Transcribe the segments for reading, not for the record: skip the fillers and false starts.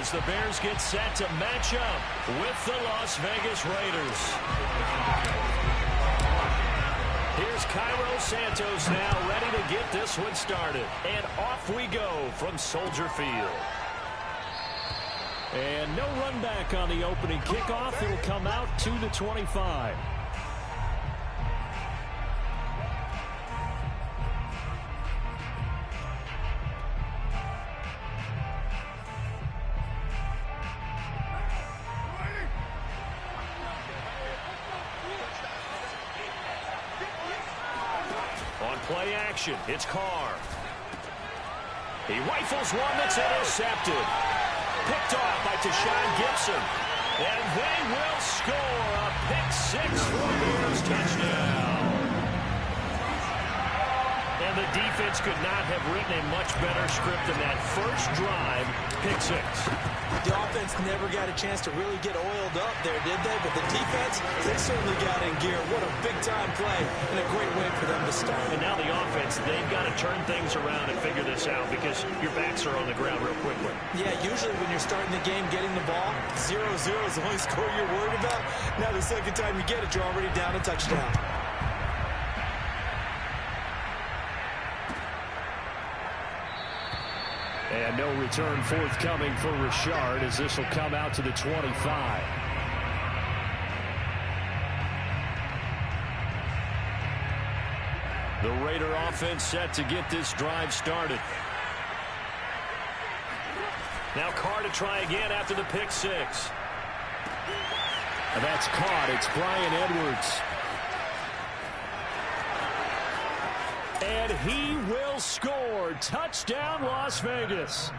as the Bears get set to match up with the Las Vegas Raiders. Here's Cairo Santos now ready to get this one started. And off we go from Soldier Field. And no run back on the opening kickoff. It'll come out to the 25. On play action, it's Carr. He rifles one that's intercepted. Picked off by Tashawn Gibson. And they will score a pick-6 for a Bears touchdown. And the defense could not have written a much better script than that first drive, pick-6. The offense never got a chance to really get oiled up there, did they? But the defense, they certainly got in gear. What a big-time play and a great way for them to start. And now the offense, they've got to turn things around and figure this out because your backs are on the ground real quickly. Yeah, usually when you're starting the game getting the ball, 0-0 is the only score you're worried about. Now the second time you get it, you're already down a touchdown. And no return forthcoming for Richard as this will come out to the 25. The Raider offense set to get this drive started. Now Carr to try again after the pick-6. And that's caught. It's Brian Edwards. And he will score. Touchdown, Las Vegas.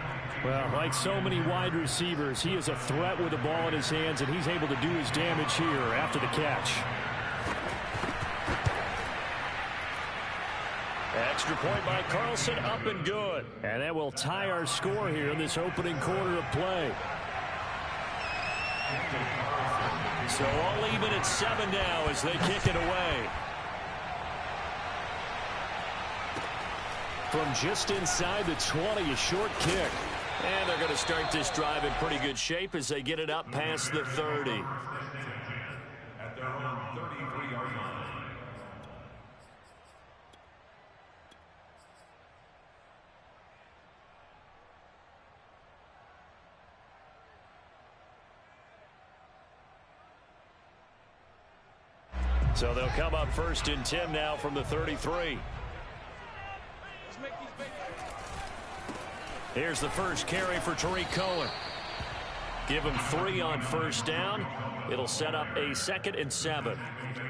Well, like so many wide receivers, he is a threat with the ball in his hands, and he's able to do his damage here after the catch. Extra point by Carlson, up and good. And that will tie our score here in this opening quarter of play. So all even at 7 now as they kick it away. From just inside the 20, a short kick. And they're going to start this drive in pretty good shape as they get it up past the 30. At their own 33-yard line. So they'll come up first and 10 now from the 33. Here's the first carry for Tariq Cohen. Give him 3 on first down. It'll set up a 2nd and 7.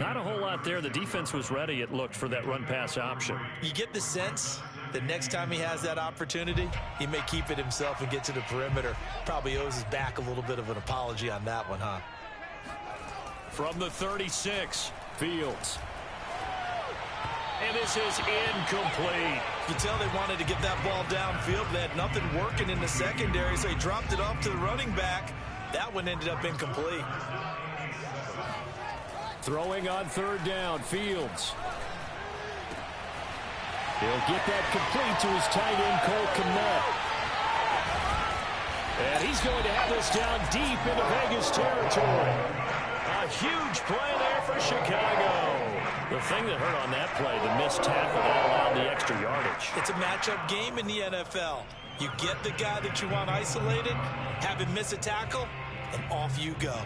Not a whole lot there. The defense was ready, it looked, for that run-pass option. You get the sense that next time he has that opportunity, he may keep it himself and get to the perimeter. Probably owes his back a little bit of an apology on that one, huh? From the 36, Fields. And this is incomplete. You tell they wanted to get that ball downfield. They had nothing working in the secondary, so he dropped it off to the running back. That one ended up incomplete. Throwing on 3rd down, Fields. He'll get that complete to his tight end, Cole Kmet. And he's going to have this down deep into Vegas territory. A huge play there for Chicago. The thing that hurt on that play, the missed tackle that allowed the extra yardage. It's a matchup game in the NFL. You get the guy that you want isolated, have him miss a tackle, and off you go.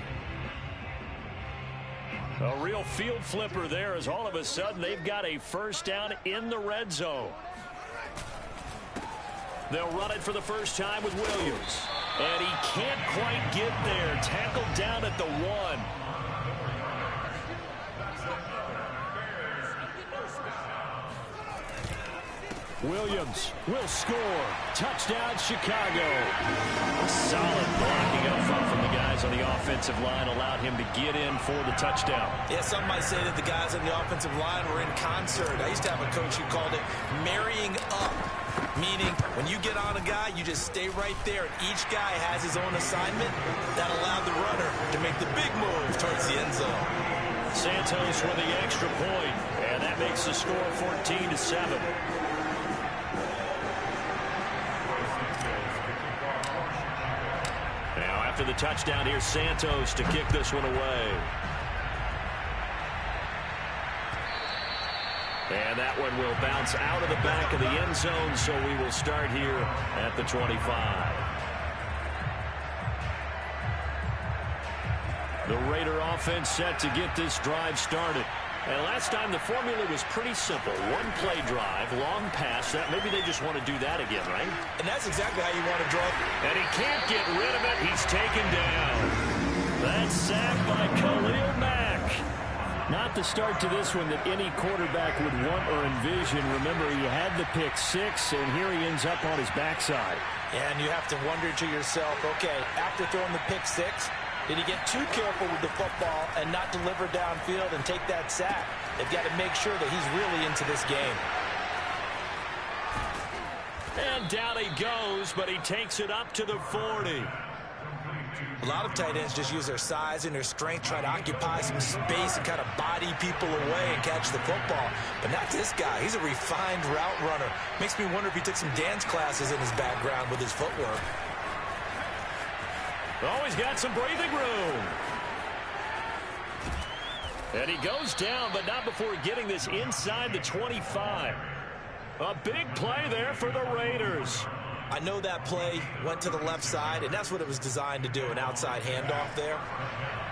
A real field flipper there as all of a sudden they've got a first down in the red zone. They'll run it for the first time with Williams. And he can't quite get there. Tackled down at the 1. Williams will score. Touchdown, Chicago. Solid blocking up front from the guys on the offensive line allowed him to get in for the touchdown. Yeah, some might say that the guys on the offensive line were in concert. I used to have a coach who called it marrying up, meaning when you get on a guy, you just stay right there, and each guy has his own assignment. That allowed the runner to make the big move towards the end zone. Santos with the extra point, and that makes the score 14-7. after the touchdown. Here's Santos to kick this one away. And that one will bounce out of the back of the end zone, so we will start here at the 25. The Raider offense set to get this drive started. And last time the formula was pretty simple. One play drive, long pass. That maybe they just want to do that again, right? And that's exactly how you want to draw. And he can't get rid of it. He's taken down. That's sacked by Khalil Mack. Not the start to this one that any quarterback would want or envision. Remember, he had the pick six, and here he ends up on his backside. And you have to wonder to yourself, okay, after throwing the pick six, did he get too careful with the football and not deliver downfield and take that sack? They've got to make sure that he's really into this game. And down he goes, but he takes it up to the 40. A lot of tight ends just use their size and their strength, try to occupy some space and kind of body people away and catch the football. But not this guy. He's a refined route runner. Makes me wonder if he took some dance classes in his background with his footwork. Oh, he's got some breathing room. And he goes down, but not before getting this inside the 25. A big play there for the Raiders. I know that play went to the left side, and that's what it was designed to do, an outside handoff there.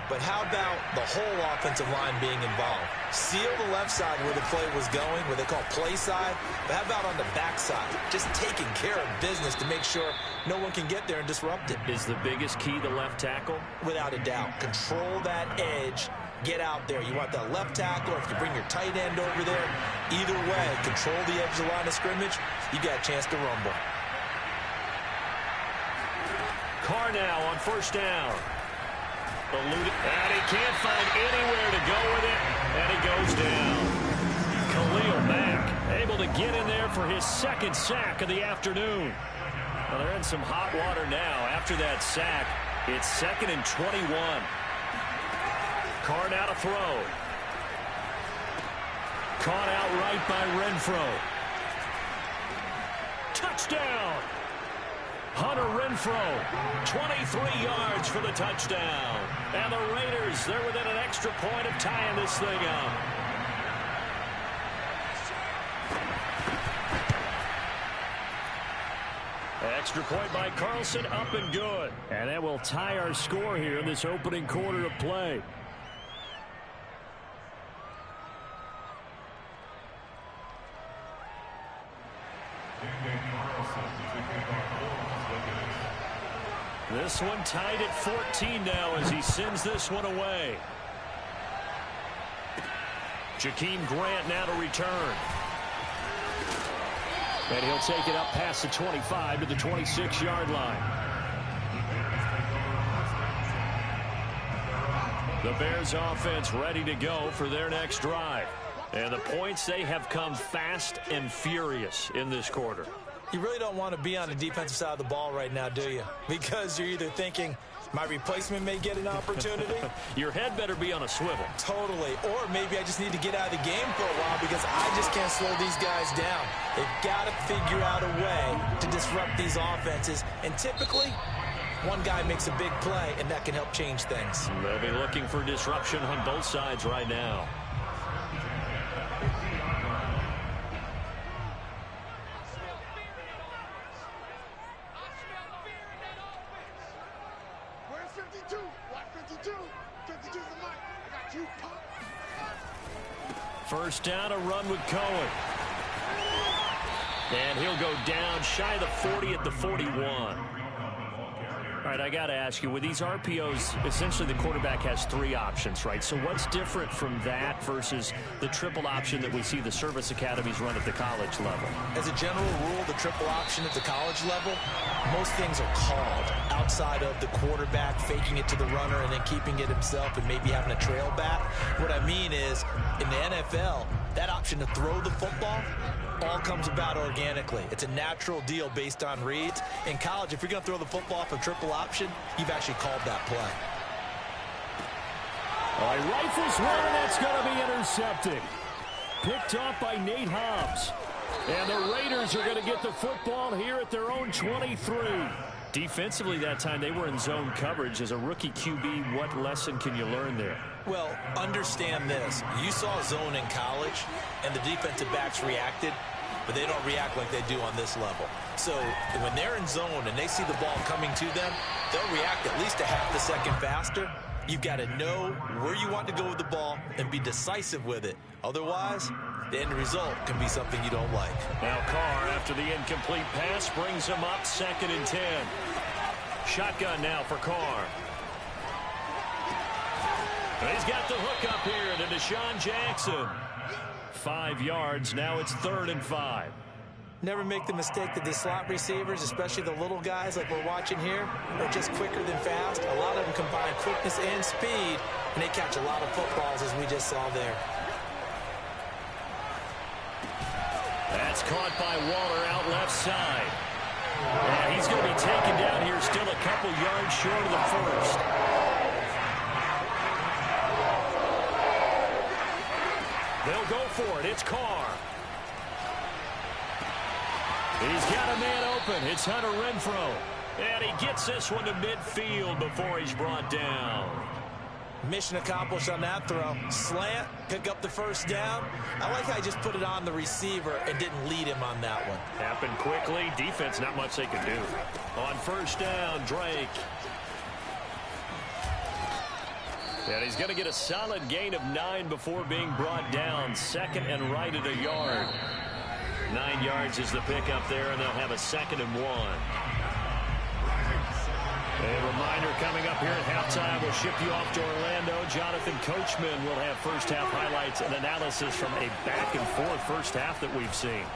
But how about the whole offensive line being involved? Seal the left side where the play was going, where they call play side. But how about on the back side? Just taking care of business to make sure no one can get there and disrupt it. Is the biggest key the left tackle? Without a doubt. Control that edge. Get out there. You want that left tackle, or if you bring your tight end over there, either way, control the edge of the line of scrimmage, you got a chance to rumble. Carr now on first down. Eluded, and he can't find anywhere to go with it, and he goes down. Khalil Mack able to get in there for his second sack of the afternoon. Well, they're in some hot water now. After that sack, it's 2nd and 21. Carr now to throw. Caught out right by Renfro. Touchdown! Hunter Renfro, 23 yards for the touchdown. And the Raiders, they're within an extra point of tying this thing up. Extra point by Carlson, up and good. And that will tie our score here in this opening quarter of play. This one tied at 14 now as he sends this one away. Jakeem Grant now to return. And he'll take it up past the 25 to the 26-yard line. The Bears offense ready to go for their next drive. And the points, they have come fast and furious in this quarter. You really don't want to be on the defensive side of the ball right now, do you? Because you're either thinking, my replacement may get an opportunity. Your head better be on a swivel. Totally. Or maybe I just need to get out of the game for a while because I just can't slow these guys down. They've got to figure out a way to disrupt these offenses. And typically, one guy makes a big play, and that can help change things. They'll be looking for disruption on both sides right now. First down, a run with Cohen. And he'll go down shy of the 40 at the 41. All right, I got to ask you, with these RPOs, essentially the quarterback has three options, right? So what's different from that versus the triple option that we see the service academies run at the college level? As a general rule, the triple option at the college level, most things are called outside of the quarterback faking it to the runner and then keeping it himself and maybe having a trail back. What I mean is, in the NFL, that option to throw the football all comes about organically. It's a natural deal based on reads. In college, if you're going to throw the football off a triple option, you've actually called that play. All right, rifles one, and that's going to be intercepted. Picked off by Nate Hobbs. And the Raiders are going to get the football here at their own 23. Defensively that time, they were in zone coverage. As a rookie QB, what lesson can you learn there? Well, understand this. You saw zone in college, and the defensive backs reacted, but they don't react like they do on this level. So when they're in zone and they see the ball coming to them, they'll react at least a half a second faster. You've got to know where you want to go with the ball and be decisive with it. Otherwise, the end result can be something you don't like. Now Carr, after the incomplete pass, brings him up 2nd and 10. Shotgun now for Carr. And he's got the hook up here to Deshaun Jackson. 5 yards. Now it's 3rd and 5. Never make the mistake that the slot receivers, especially the little guys like we're watching here, are just quicker than fast. A lot of them combine quickness and speed, and they catch a lot of footballs, as we just saw there. That's caught by Waller out left side. And he's going to be taken down here, still a couple yards short of the first. They'll go for it. It's Carr. He's got a man open. It's Hunter Renfrow. And he gets this one to midfield before he's brought down. Mission accomplished on that throw. Slant, pick up the first down. I like how he just put it on the receiver and didn't lead him on that one. Happened quickly. Defense, not much they could do. On first down, Drake. And he's going to get a solid gain of 9 before being brought down. 2nd and right at a yard. 9 yards is the pickup there, and they'll have a 2nd and 1. A reminder coming up here at halftime. We'll ship you off to Orlando. Jonathan Coachman will have first half highlights and analysis from a back-and-forth first half that we've seen.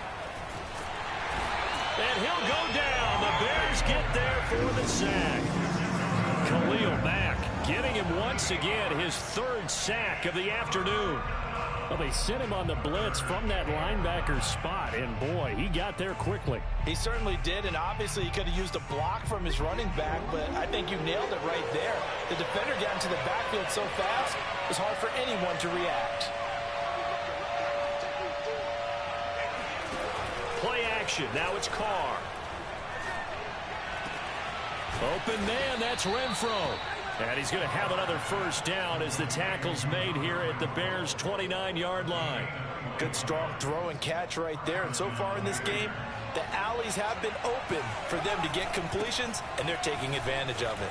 And he'll go down. The Bears get there for the sack. Khalil Mack getting him once again, his 3rd sack of the afternoon. Well, they sent him on the blitz from that linebacker spot, and boy, he got there quickly. He certainly did, and obviously he could have used a block from his running back, but I think you nailed it right there. The defender got into the backfield so fast, it was hard for anyone to react. Play action. Now it's Carr. Open man, that's Renfrow. And he's going to have another first down as the tackle's made here at the Bears' 29-yard line. Good strong throw and catch right there. And so far in this game, the alleys have been open for them to get completions, and they're taking advantage of it.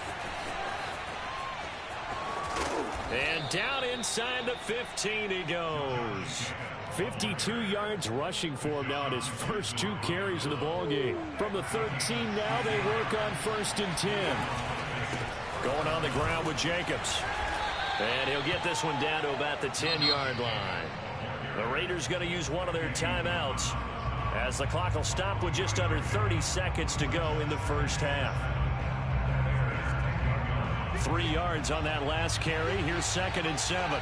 And down inside the 15 he goes. 52 yards rushing for him now in his first 2 carries of the ballgame. From the 13 now, they work on 1st and 10. Going on the ground with Jacobs. And he'll get this one down to about the 10-yard line. The Raiders going to use one of their timeouts as the clock will stop with just under 30 seconds to go in the first half. 3 yards on that last carry. Here's 2nd and 7.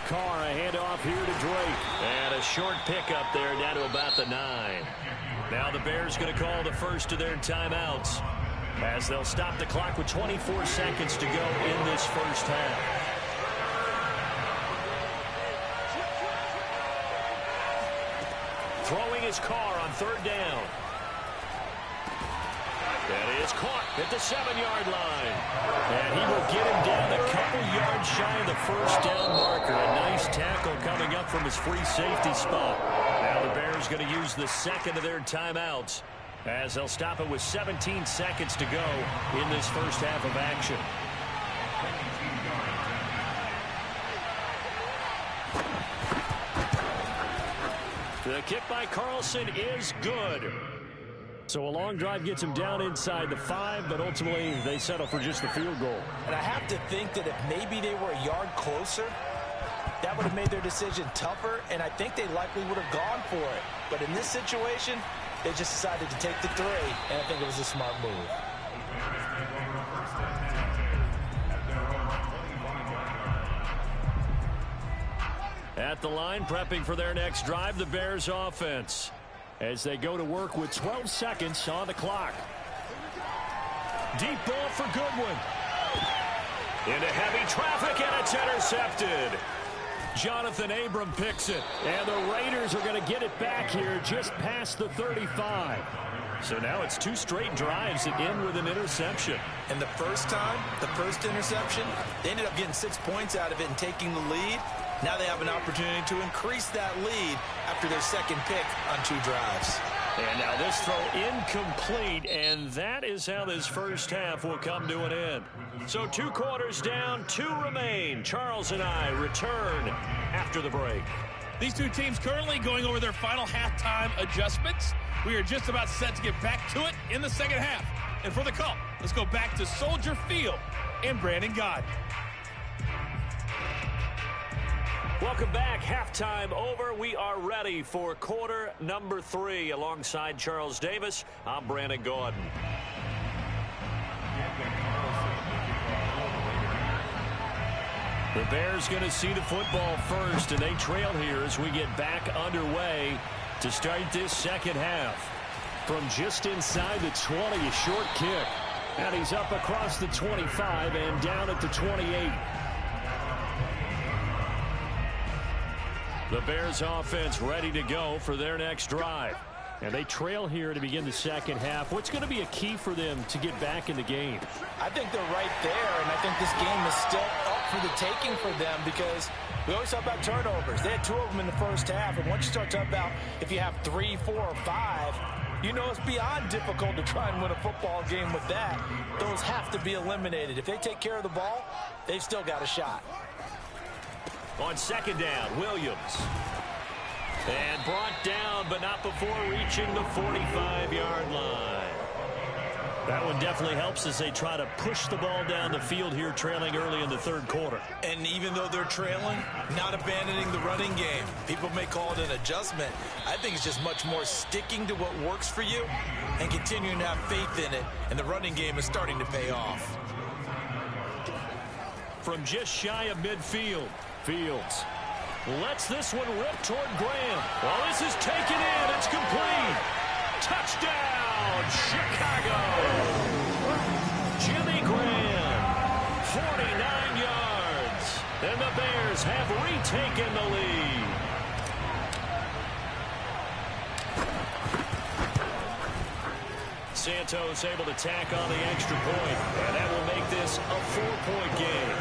Carr, a handoff here to Drake. And a short pickup there down to about the 9. Now the Bears going to call the first of their timeouts as they'll stop the clock with 24 seconds to go in this first half. Throwing his Carr on 3rd down. That is caught at the 7-yard line. And he will get him down a couple yards shy of the first down marker. A nice tackle coming up from his free safety spot. Now the Bears going to use the 2nd of their timeouts as they'll stop it with 17 seconds to go in this first half of action. The kick by Carlson is good. So a long drive gets him down inside the 5, but ultimately they settle for just the field goal. And I have to think that if maybe they were a yard closer, that would have made their decision tougher, and I think they likely would have gone for it. But in this situation, they just decided to take the 3, and I think it was a smart move. At the line, prepping for their next drive, the Bears offense, as they go to work with 12 seconds on the clock. Deep ball for Goodwin. Into heavy traffic, and it's intercepted. Jonathan Abram picks it. And the Raiders are going to get it back here just past the 35. So now it's 2 straight drives that end with an interception. And the first time, the first interception, they ended up getting 6 points out of it and taking the lead. Now they have an opportunity to increase that lead after their second pick on 2 drives. And now this throw incomplete, and that is how this first half will come to an end. So 2 quarters down, 2 remain. Charles and I return after the break. These 2 teams currently going over their final halftime adjustments. We are just about set to get back to it in the second half. And for the call, let's go back to Soldier Field and Brandon Gaudin. Welcome back. Halftime over. We are ready for quarter number 3. Alongside Charles Davis, I'm Brandon Gaudin. The Bears going to see the football first, and they trail here as we get back underway to start this second half. From just inside the 20, a short kick. And he's up across the 25 and down at the 28. The Bears offense ready to go for their next drive. And they trail here to begin the second half. What's going to be a key for them to get back in the game? I think they're right there, and I think this game is still up for the taking for them because we always talk about turnovers. They had 2 of them in the first half, and once you start talking about if you have 3, 4, or 5, you know it's beyond difficult to try and win a football game with that. Those have to be eliminated. If they take care of the ball, they've still got a shot. On second down, Williams. And brought down, but not before reaching the 45-yard line. That one definitely helps as they try to push the ball down the field here, trailing early in the third quarter. And even though they're trailing, not abandoning the running game. People may call it an adjustment. I think it's just much more sticking to what works for you and continuing to have faith in it. And the running game is starting to pay off. From just shy of midfield, Fields lets this one rip toward Graham. Well, this is taken in. It's complete. Touchdown, Chicago. Jimmy Graham, 49 yards. And the Bears have retaken the lead. Santos able to tack on the extra point, and that will make this a 4-point game.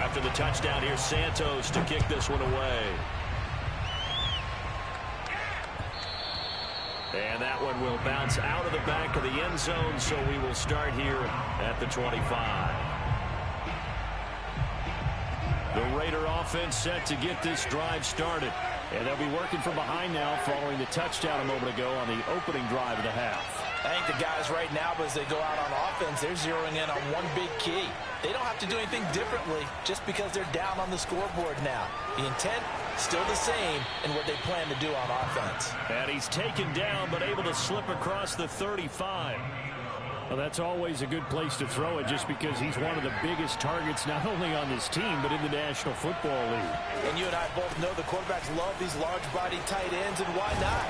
After the touchdown, here's Santos to kick this one away. And that one will bounce out of the back of the end zone, so we will start here at the 25. The Raider offense set to get this drive started. And they'll be working from behind now following the touchdown a moment ago on the opening drive of the half. I think the guys right now, as they go out on offense, they're zeroing in on one big key. They don't have to do anything differently just because they're down on the scoreboard now. The intent, still the same in what they plan to do on offense. And he's taken down but able to slip across the 35. Well, that's always a good place to throw it just because he's one of the biggest targets not only on this team but in the National Football League. And you and I both know the quarterbacks love these large-body tight ends, and why not?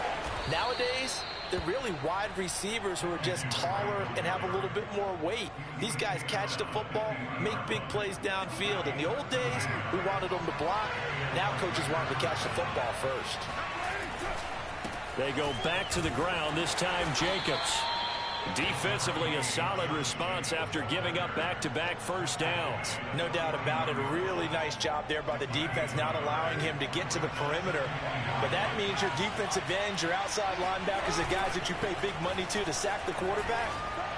Nowadays, they're really wide receivers who are just taller and have a little bit more weight. These guys catch the football, make big plays downfield. In the old days, we wanted them to block. Now coaches want them to catch the football first. They go back to the ground, this time Jacobs. Defensively, a solid response after giving up back-to-back first downs. No doubt about it. A really nice job there by the defense, not allowing him to get to the perimeter. But that means your defensive ends, your outside linebackers, the guys that you pay big money to sack the quarterback,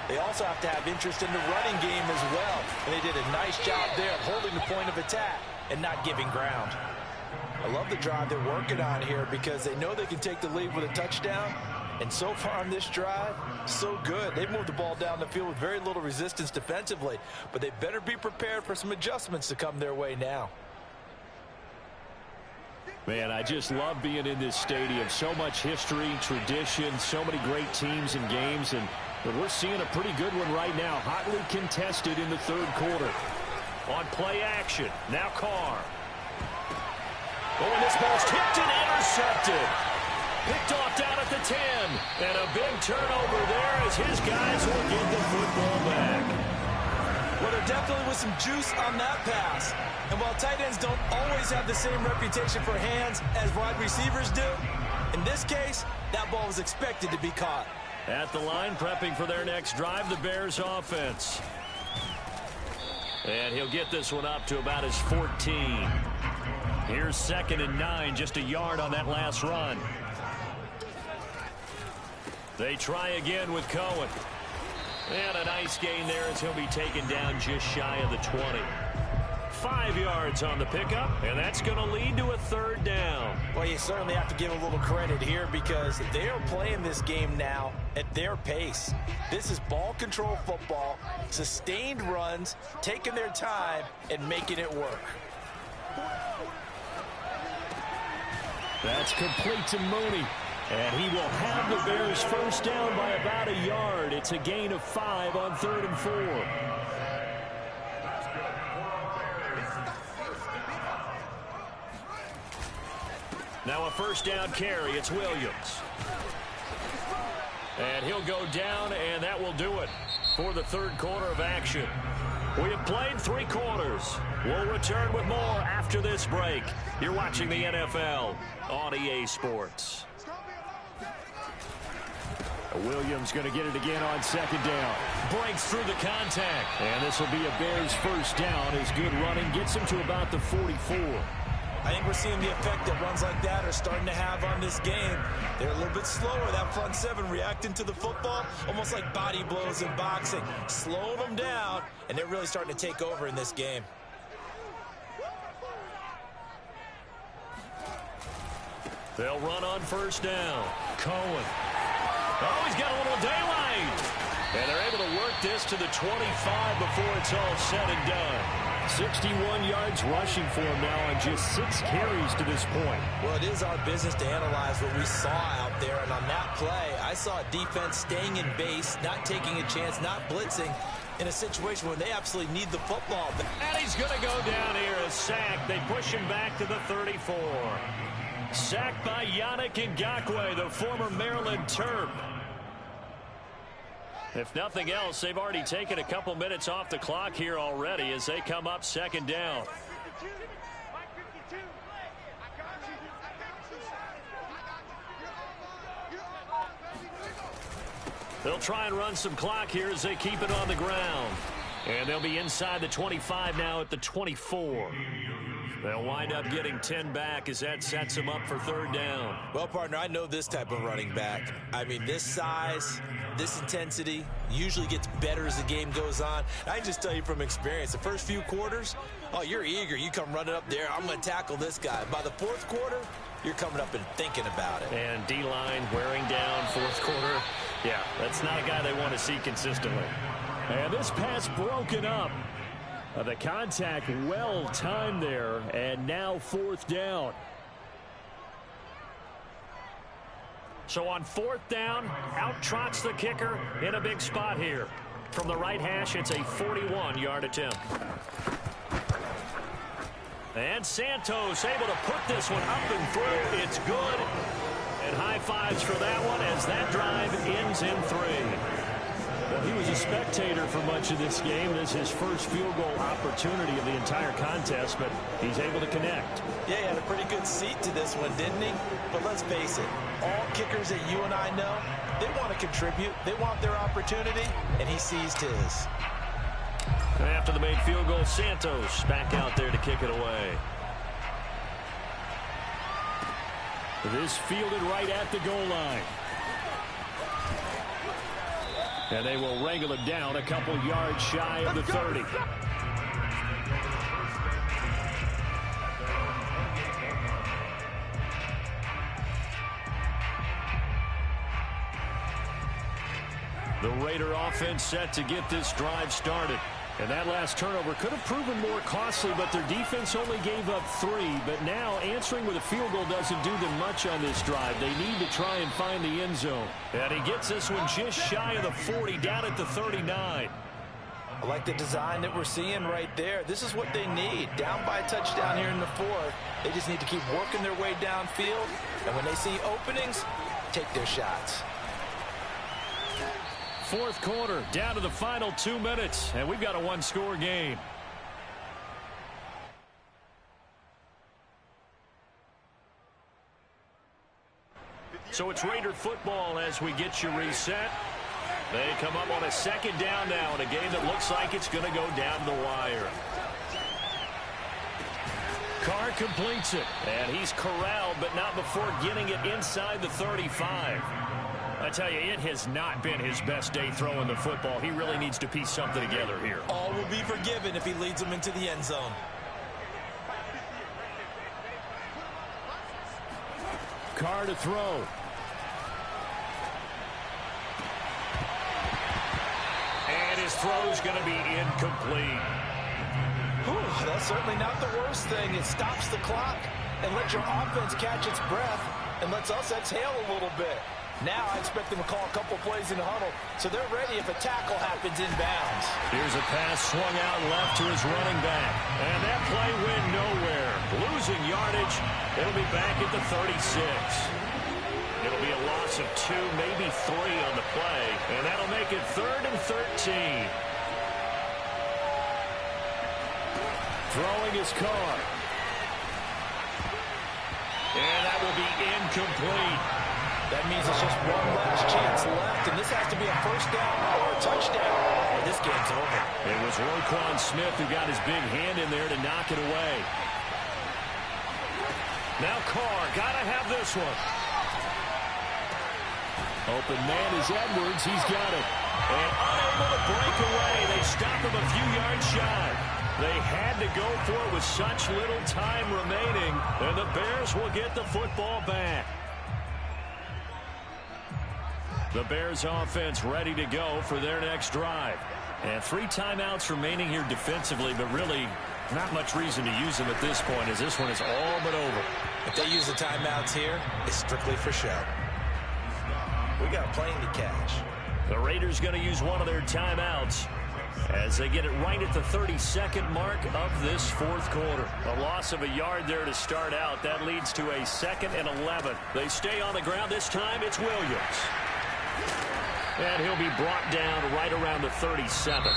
they also have to have interest in the running game as well. And they did a nice job there of holding the point of attack and not giving ground. I love the drive they're working on here because they know they can take the lead with a touchdown. And so far on this drive, so good. They've moved the ball down the field with very little resistance defensively. But they better be prepared for some adjustments to come their way now. Man, I just love being in this stadium. So much history, tradition, so many great teams and games. And we're seeing a pretty good one right now. Hotly contested in the third quarter. On play action, now Carr. Oh, and this ball's tipped and intercepted. Picked off down at the 10. And a big turnover there as his guys will get the football back. Well, there definitely was some juice on that pass. And while tight ends don't always have the same reputation for hands as wide receivers do, in this case, that ball was expected to be caught. At the line, prepping for their next drive, the Bears offense. And he'll get this one up to about his 14. Here's 2nd and 9, just a yard on that last run. They try again with Cohen. And a nice gain there as he'll be taken down just shy of the 20. 5 yards on the pickup, and that's going to lead to a 3rd down. Well, you certainly have to give a little credit here because they are playing this game now at their pace. This is ball control football, sustained runs, taking their time, and making it work. That's complete to Mooney. And he will have the Bears first down by about a yard. It's a gain of 5 on 3rd and 4. Now a first down carry. It's Williams. And he'll go down, and that will do it for the 3rd quarter of action. We have played 3 quarters. We'll return with more after this break. You're watching the NFL on EA Sports. Williams going to get it again on 2nd down. Breaks through the contact. And this will be a Bears first down as good running gets him to about the 44. I think we're seeing the effect that runs like that are starting to have on this game. They're a little bit slower, that front 7 reacting to the football, almost like body blows in boxing. Slowing them down, and they're really starting to take over in this game. They'll run on first down. Cohen. Oh, he's got a little daylight. And they're able to work this to the 25 before it's all said and done. 61 yards rushing for him now on just 6 carries to this point. Well, it is our business to analyze what we saw out there. And on that play, I saw a defense staying in base, not taking a chance, not blitzing in a situation where they absolutely need the football. And he's going to go down here as sacked. They push him back to the 34. Sacked by Yannick Ngakoue, the former Maryland Terp. If nothing else, they've already taken a couple minutes off the clock here already as they come up 2nd down. They'll try and run some clock here as they keep it on the ground. And they'll be inside the 25 now at the 24. They'll wind up getting 10 back as that sets them up for 3rd down. Well, partner, I know this type of running back. I mean, this size, this intensity usually gets better as the game goes on. I can just tell you from experience, the first few quarters, oh, you're eager. You come running up there, I'm going to tackle this guy. By the 4th quarter, you're coming up and thinking about it. And D-line wearing down 4th quarter. Yeah, that's not a guy they want to see consistently. And this pass broken up. The contact well timed there, and now 4th down. So on 4th down, out trots the kicker in a big spot here. From the right hash, it's a 41-yard attempt. And Santos able to put this one up and through. It's good. And high fives for that one as that drive ends in 3. Well, he was a spectator for much of this game. This is his first field goal opportunity of the entire contest, but he's able to connect. Yeah, he had a pretty good seat to this one, didn't he? But let's face it, all kickers that you and I know, they want to contribute. They want their opportunity, and he seized his. And after the made field goal, Santos back out there to kick it away. This fielded right at the goal line. And they will wrangle it down a couple yards shy of the 30. The Raider offense set to get this drive started. And that last turnover could have proven more costly, but their defense only gave up 3. But now answering with a field goal doesn't do them much on this drive. They need to try and find the end zone. And he gets this one just shy of the 40, down at the 39. I like the design that we're seeing right there. This is what they need. Down by a touchdown here in the 4th. They just need to keep working their way downfield. And when they see openings, take their shots. fourth quarter, down to the final 2 minutes, and we've got a one-score game. So it's Raider football as we get you reset. They come up on a second down now in a game that looks like it's going to go down the wire. Carr completes it, and he's corralled, but not before getting it inside the 35. I tell you, it has not been his best day throwing the football. He really needs to piece something together here. All will be forgiven if he leads them into the end zone. Carr to throw. And his throw's going to be incomplete. Whew, that's certainly not the worst thing. It stops the clock and lets your offense catch its breath and lets us exhale a little bit. Now I expect them to call a couple plays in the huddle, so they're ready if a tackle happens inbounds. Here's a pass swung out left to his running back. And that play went nowhere. Losing yardage. It'll be back at the 36. It'll be a loss of 2, maybe 3 on the play. And that'll make it 3rd and 13. Throwing his Carr. And that will be incomplete. That means it's just one last chance left, and this has to be a first down or a touchdown, or this game's over. It was Roquan Smith who got his big hand in there to knock it away. Now Carr, got to have this one. Open man is Edwards. He's got it. And unable to break away. They stop him a few yards shy. They had to go for it with such little time remaining, and the Bears will get the football back. The Bears offense ready to go for their next drive. And 3 timeouts remaining here defensively, but really not much reason to use them at this point as this one is all but over. If they use the timeouts here, it's strictly for show. We got a plane to catch. The Raiders going to use one of their timeouts as they get it right at the 32nd mark of this fourth quarter. A loss of a yard there to start out. That leads to a 2nd and 11. They stay on the ground. This time it's Williams. And he'll be brought down right around the 37.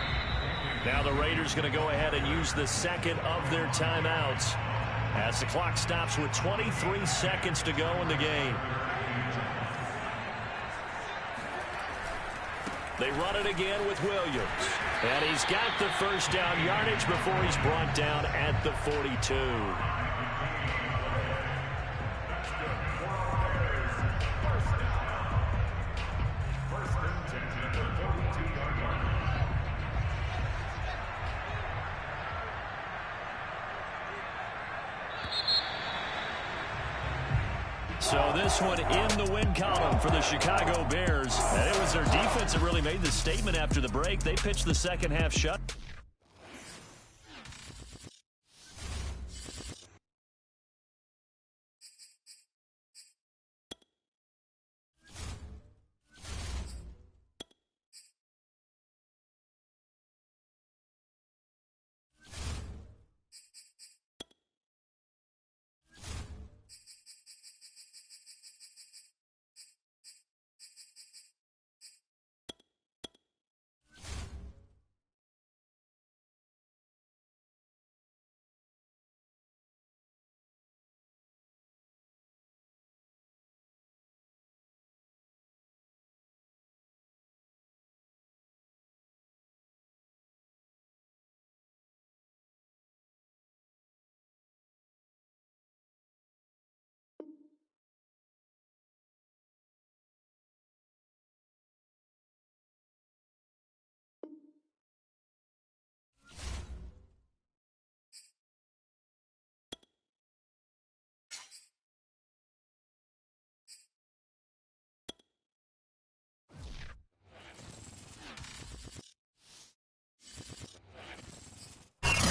Now the Raiders going to go ahead and use the second of their timeouts as the clock stops with 23 seconds to go in the game. They run it again with Williams. And he's got the first down yardage before he's brought down at the 42. So this one in the win column for the Chicago Bears. And it was their defense that really made the statement after the break. They pitched the second half shut.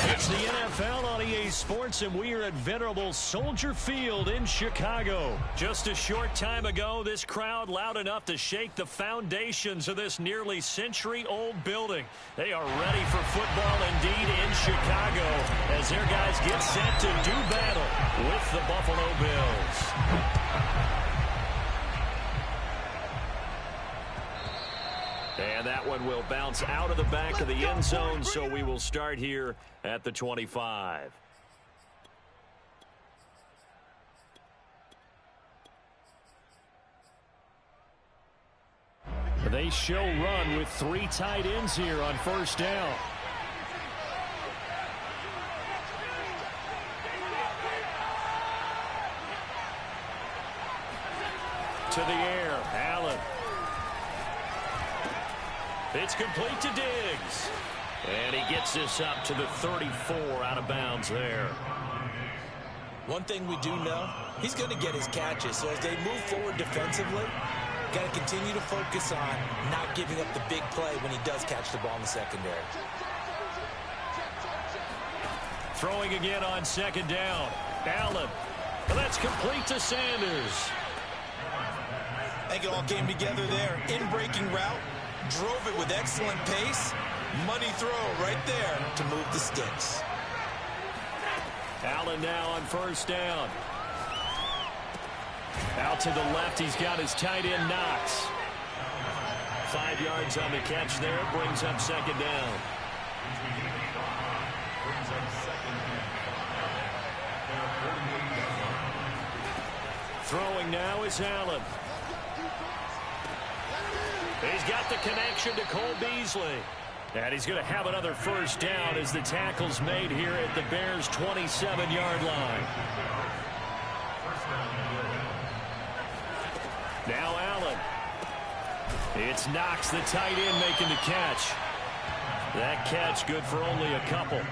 It's the NFL on EA Sports, and we are at venerable Soldier Field in Chicago. Just a short time ago, this crowd loud enough to shake the foundations of this nearly century-old building. They are ready for football indeed in Chicago as their guys get set to do battle with the Buffalo Bills. And that one will bounce out of the back of the end zone, so we will start here at the 25. They show run with 3 tight ends here on first down. To the air, Allen. It's complete to Diggs. And he gets this up to the 34 out of bounds there. One thing we do know, he's going to get his catches. So as they move forward defensively, got to continue to focus on not giving up the big play when he does catch the ball in the secondary. Throwing again on second down. Allen. Well, that's complete to Sanders. I think it all came together there. In-breaking route. Drove it with excellent pace. Money throw right there to move the sticks. Allen now on first down. Out to the left, he's got his tight end Knox. 5 yards on the catch there, brings up second down. Throwing now is Allen. He's got the connection to Cole Beasley. And he's going to have another first down as the tackle's made here at the Bears' 27-yard line. Now Allen. It's Knox, the tight end, making the catch. That catch good for only a couple.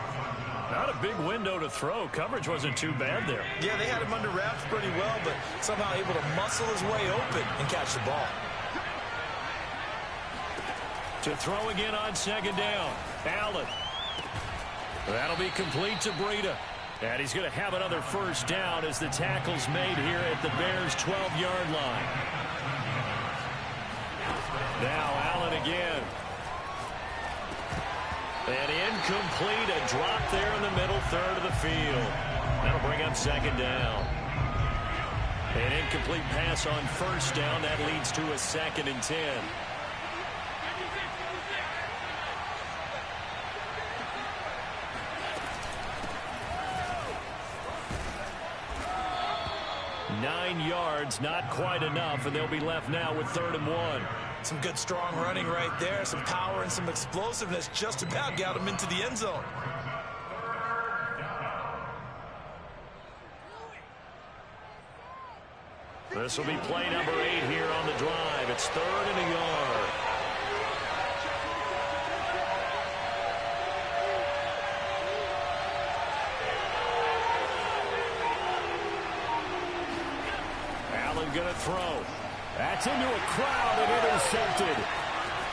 Not a big window to throw. Coverage wasn't too bad there. Yeah, they had him under wraps pretty well, but somehow able to muscle his way open and catch the ball. To throw again on second down. Allen. That'll be complete to Breida. And he's going to have another first down as the tackle's made here at the Bears' 12-yard line. Now Allen again. And incomplete, a drop there in the middle third of the field. That'll bring up second down. An incomplete pass on first down. That leads to a 2nd and 10. Nine yards, not quite enough, and they'll be left now with 3rd and 1. Some good strong running right there. Some power and some explosiveness just about got him into the end zone. This will be play number 8 here on the drive. It's 3rd and a yard. Allen going to throw. That's into a crowd and intercepted.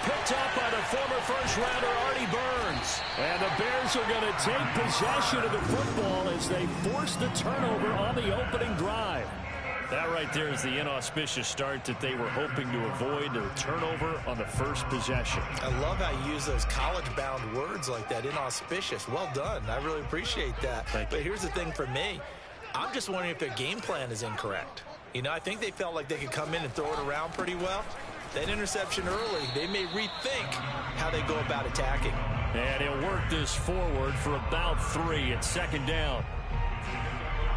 Picked up by the former first-rounder Artie Burns. And the Bears are going to take possession of the football as they force the turnover on the opening drive. That right there is the inauspicious start that they were hoping to avoid, the turnover on the first possession. I love how you use those college-bound words like that, inauspicious. Well done. I really appreciate that. But here's the thing for me. I'm just wondering if their game plan is incorrect. You know, I think they felt like they could come in and throw it around pretty well. That interception early, they may rethink how they go about attacking. And he'll work this forward for about 3 at second down.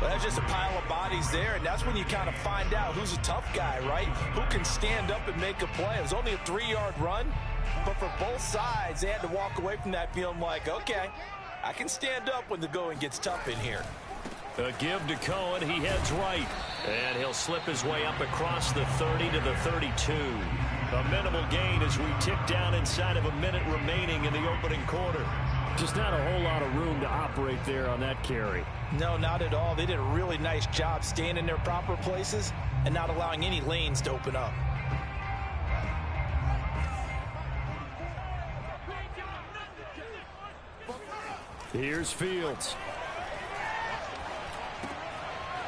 Well, that's just a pile of bodies there, and that's when you kind of find out who's a tough guy, right? Who can stand up and make a play. It was only a 3-yard run, but for both sides, they had to walk away from that feeling like, okay, I can stand up when the going gets tough in here. A give to Cohen. He heads right. And he'll slip his way up across the 30 to the 32. A minimal gain as we tick down inside of a minute remaining in the opening quarter. Just not a whole lot of room to operate there on that carry. No, not at all. They did a really nice job staying in their proper places and not allowing any lanes to open up. Here's Fields.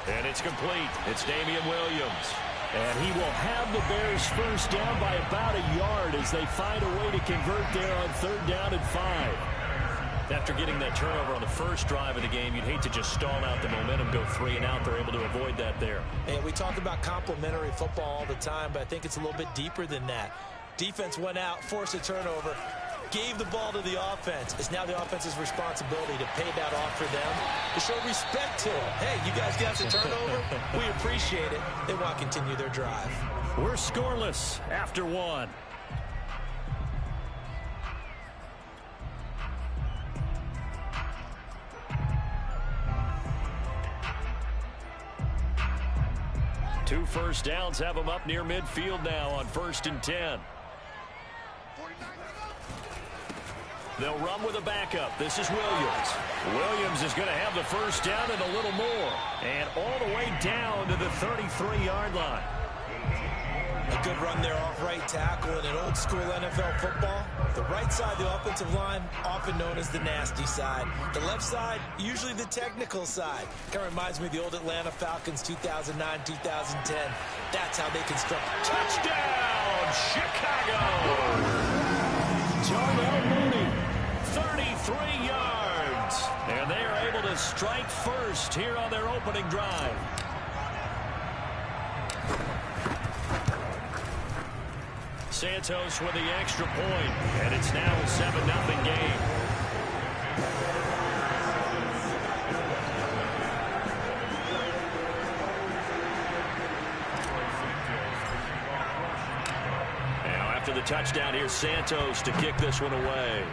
And it's complete. It's Damian Williams. And he will have the Bears first down by about a yard as they find a way to convert there on 3rd down and 5. After getting that turnover on the first drive of the game, you'd hate to just stall out the momentum, go 3 and out. They're able to avoid that there. And we talk about complementary football all the time, but I think it's a little bit deeper than that. Defense went out, forced a turnover, gave the ball to the offense. It's now the offense's responsibility to pay that off for them, to show respect to them. Hey, you guys got the turnover? We appreciate it. They want to continue their drive. We're scoreless after one. Two first downs have them up near midfield now on 1st and 10. They'll run with a backup. This is Williams. Williams is going to have the first down and a little more. And all the way down to the 33-yard line. A good run there off right tackle in an old school NFL football. The right side, the offensive line, often known as the nasty side. The left side, usually the technical side. Kind of reminds me of the old Atlanta Falcons 2009, 2010. That's how they construct. Touchdown, Chicago! Darnell Mooney, 33 yards. And they are able to strike first here on their opening drive. Santos with the extra point, and it's now a 7-0 game. Now after the touchdown, here's Santos to kick this one away.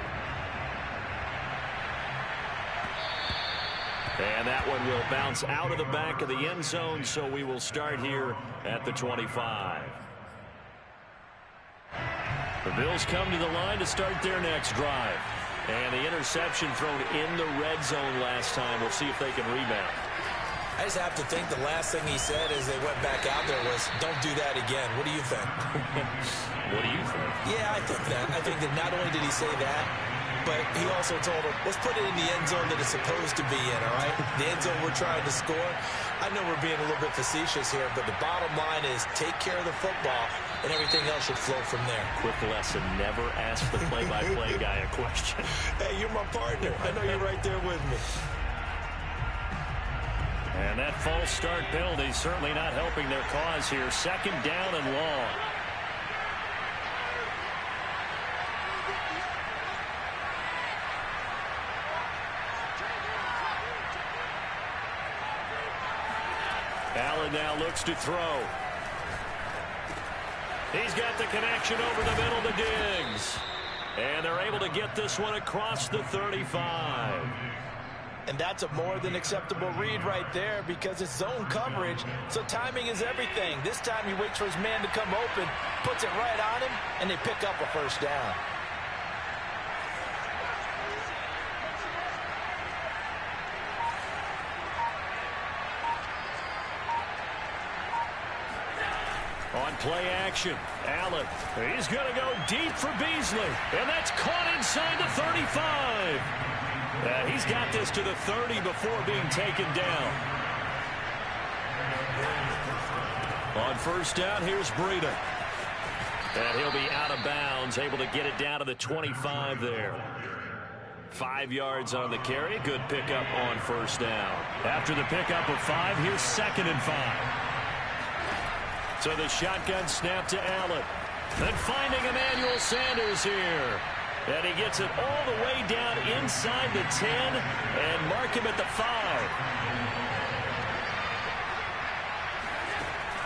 And that one will bounce out of the back of the end zone, so we will start here at the 25. The Bills come to the line to start their next drive. And the interception thrown in the red zone last time. We'll see if they can rebound. I just have to think the last thing he said as they went back out there was, don't do that again. What do you think? What do you think? Yeah, I think that. I think that not only did he say that, but he also told him, let's put it in the end zone that it's supposed to be in, all right? The end zone we're trying to score. I know we're being a little bit facetious here, but the bottom line is take care of the football, and everything else should flow from there. Quick lesson, never ask the play-by-play guy a question. Hey, you're my partner. I know you're right there with me. And that false start penalty certainly not helping their cause here. 2nd down and long. Allen now looks to throw. He's got the connection over the middle to Diggs. And they're able to get this one across the 35. And that's a more than acceptable read right there because it's zone coverage, so timing is everything. This time he waits for his man to come open, puts it right on him, and they pick up a first down. On play action, Allen. He's going to go deep for Beasley. And that's caught inside the 35. He's got this to the 30 before being taken down. On first down, here's Breida. And he'll be out of bounds, able to get it down to the 25 there. 5 yards on the carry. Good pickup on first down. After the pickup of 5, here's 2nd and 5. So the shotgun snap to Allen. Then finding Emmanuel Sanders here. And he gets it all the way down inside the 10 and mark him at the 5.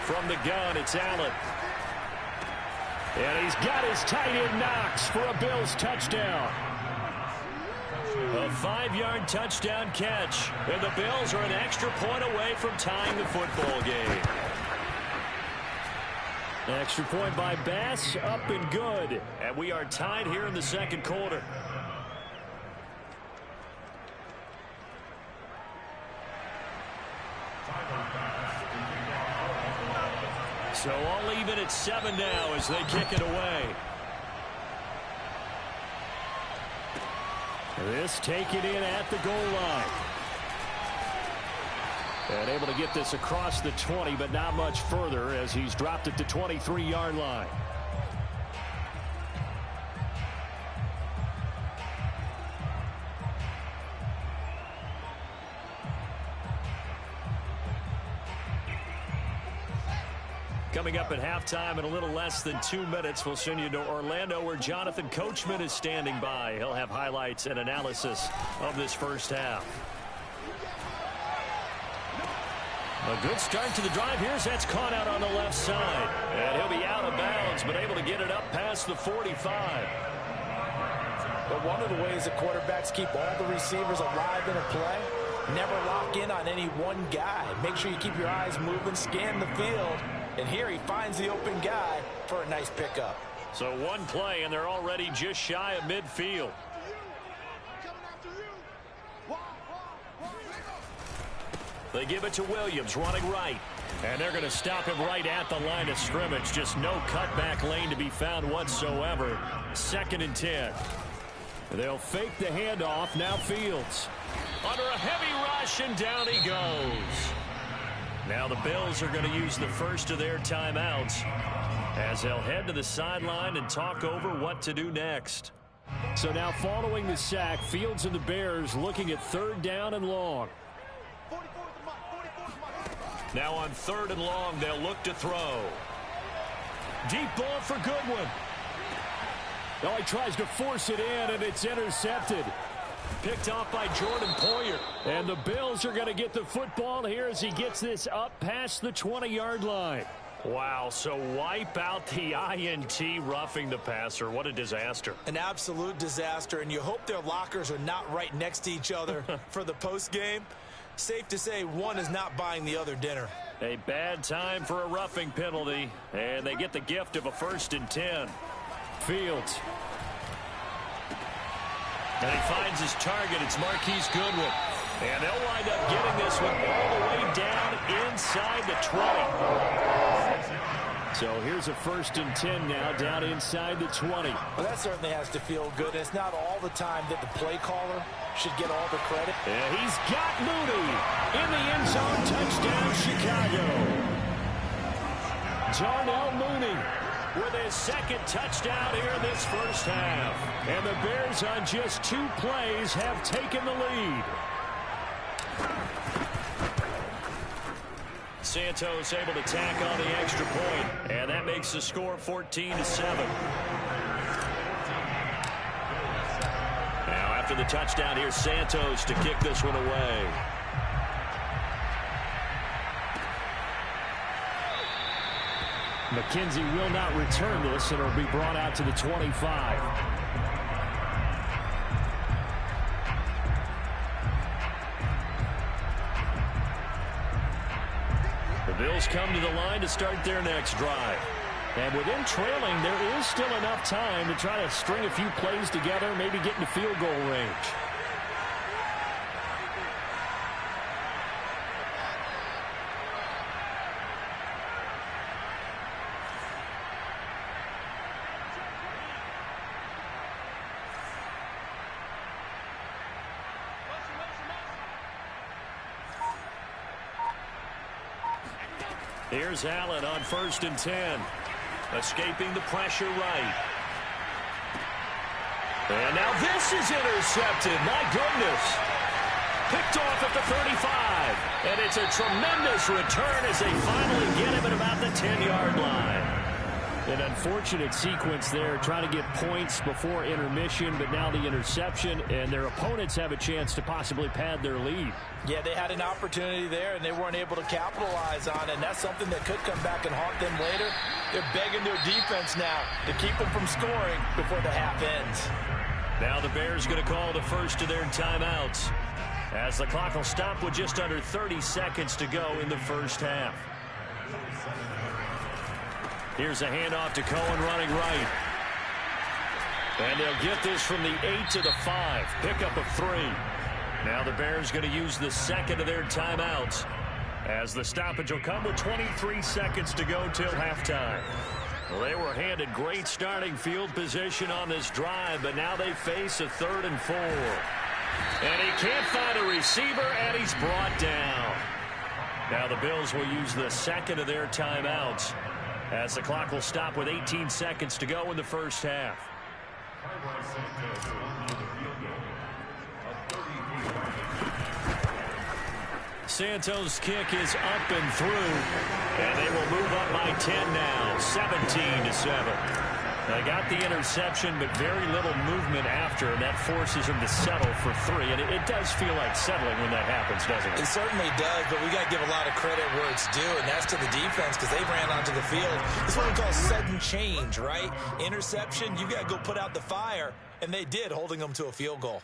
From the gun, it's Allen. And he's got his tight end Knox for a Bills touchdown. A 5-yard touchdown catch. And the Bills are an extra point away from tying the football game. Extra point by Bass, up and good. And we are tied here in the 2nd quarter. So all even at 7 now as they kick it away. This taken in at the goal line. And able to get this across the 20, but not much further as he's dropped it to 23-yard line. Coming up at halftime in a little less than 2 minutes, we'll send you to Orlando where Jonathan Coachman is standing by. He'll have highlights and analysis of this first half. A good start to the drive. That's caught out on the left side. And he'll be out of bounds, but able to get it up past the 45. But one of the ways that quarterbacks keep all the receivers alive in a play, never lock in on any one guy. Make sure you keep your eyes moving, scan the field. And here he finds the open guy for a nice pickup. So one play, and they're already just shy of midfield. They give it to Williams, running right. And they're going to stop him right at the line of scrimmage. Just no cutback lane to be found whatsoever. 2nd and 10. They'll fake the handoff. Now Fields. Under a heavy rush, and down he goes. Now the Bills are going to use the first of their timeouts as they'll head to the sideline and talk over what to do next. So now following the sack, Fields and the Bears looking at 3rd down and long. Now on 3rd and long, they'll look to throw. Deep ball for Goodwin. Oh, he tries to force it in, and it's intercepted. Picked off by Jordan Poyer. And the Bills are going to get the football here as he gets this up past the 20-yard line. Wow, so wipe out the INT, roughing the passer. What a disaster. An absolute disaster, and you hope their lockers are not right next to each other for the postgame. Safe to say one is not buying the other dinner. A bad time for a roughing penalty, and they get the gift of a 1st and 10. Fields. And he finds his target. It's Marquise Goodwin. And they'll wind up getting this one all the way down inside the 20. So here's a 1st and 10 now down inside the 20. Well, that certainly has to feel good. It's not all the time that the play caller should get all the credit. Yeah, he's got Mooney in the end zone. Touchdown, Chicago. Darnell Mooney with his 2nd touchdown here in this first half. And the Bears on just 2 plays have taken the lead. Santos able to tack on the extra point, and that makes the score 14-7. Now after the touchdown, here's Santos to kick this one away. McKenzie will not return this, and it'll be brought out to the 25. The Bills come to the line to start their next drive. And with them trailing, there is still enough time to try to string a few plays together, maybe get into field goal range. Here's Allen on 1st and 10. Escaping the pressure right. And now this is intercepted. My goodness. Picked off at the 35. And it's a tremendous return as they finally get him at about the 10-yard line. An unfortunate sequence there, trying to get points before intermission, but now the interception, and their opponents have a chance to possibly pad their lead. Yeah, they had an opportunity there, and they weren't able to capitalize on it, and that's something that could come back and haunt them later. They're begging their defense now to keep them from scoring before the half ends. Now the Bears going to call the first of their timeouts, as the clock will stop with just under 30 seconds to go in the first half. Here's a handoff to Cohen running right. And they'll get this from the 8 to the 5. Pickup of 3. Now the Bears going to use the 2nd of their timeouts, as the stoppage will come with 23 seconds to go till halftime. Well, they were handed great starting field position on this drive, but now they face a 3rd and 4. And he can't find a receiver, and he's brought down. Now the Bills will use the 2nd of their timeouts, as the clock will stop with 18 seconds to go in the first half. Santos' kick is up and through, and they will move up by 10 now, 17-7. They got the interception, but very little movement after, and that forces them to settle for 3. And it does feel like settling when that happens, doesn't it? It certainly does, but we got to give a lot of credit where it's due, and that's to the defense because they ran onto the field. This is what we call sudden change, right? Interception, you got to go put out the fire, and they did, holding them to a field goal.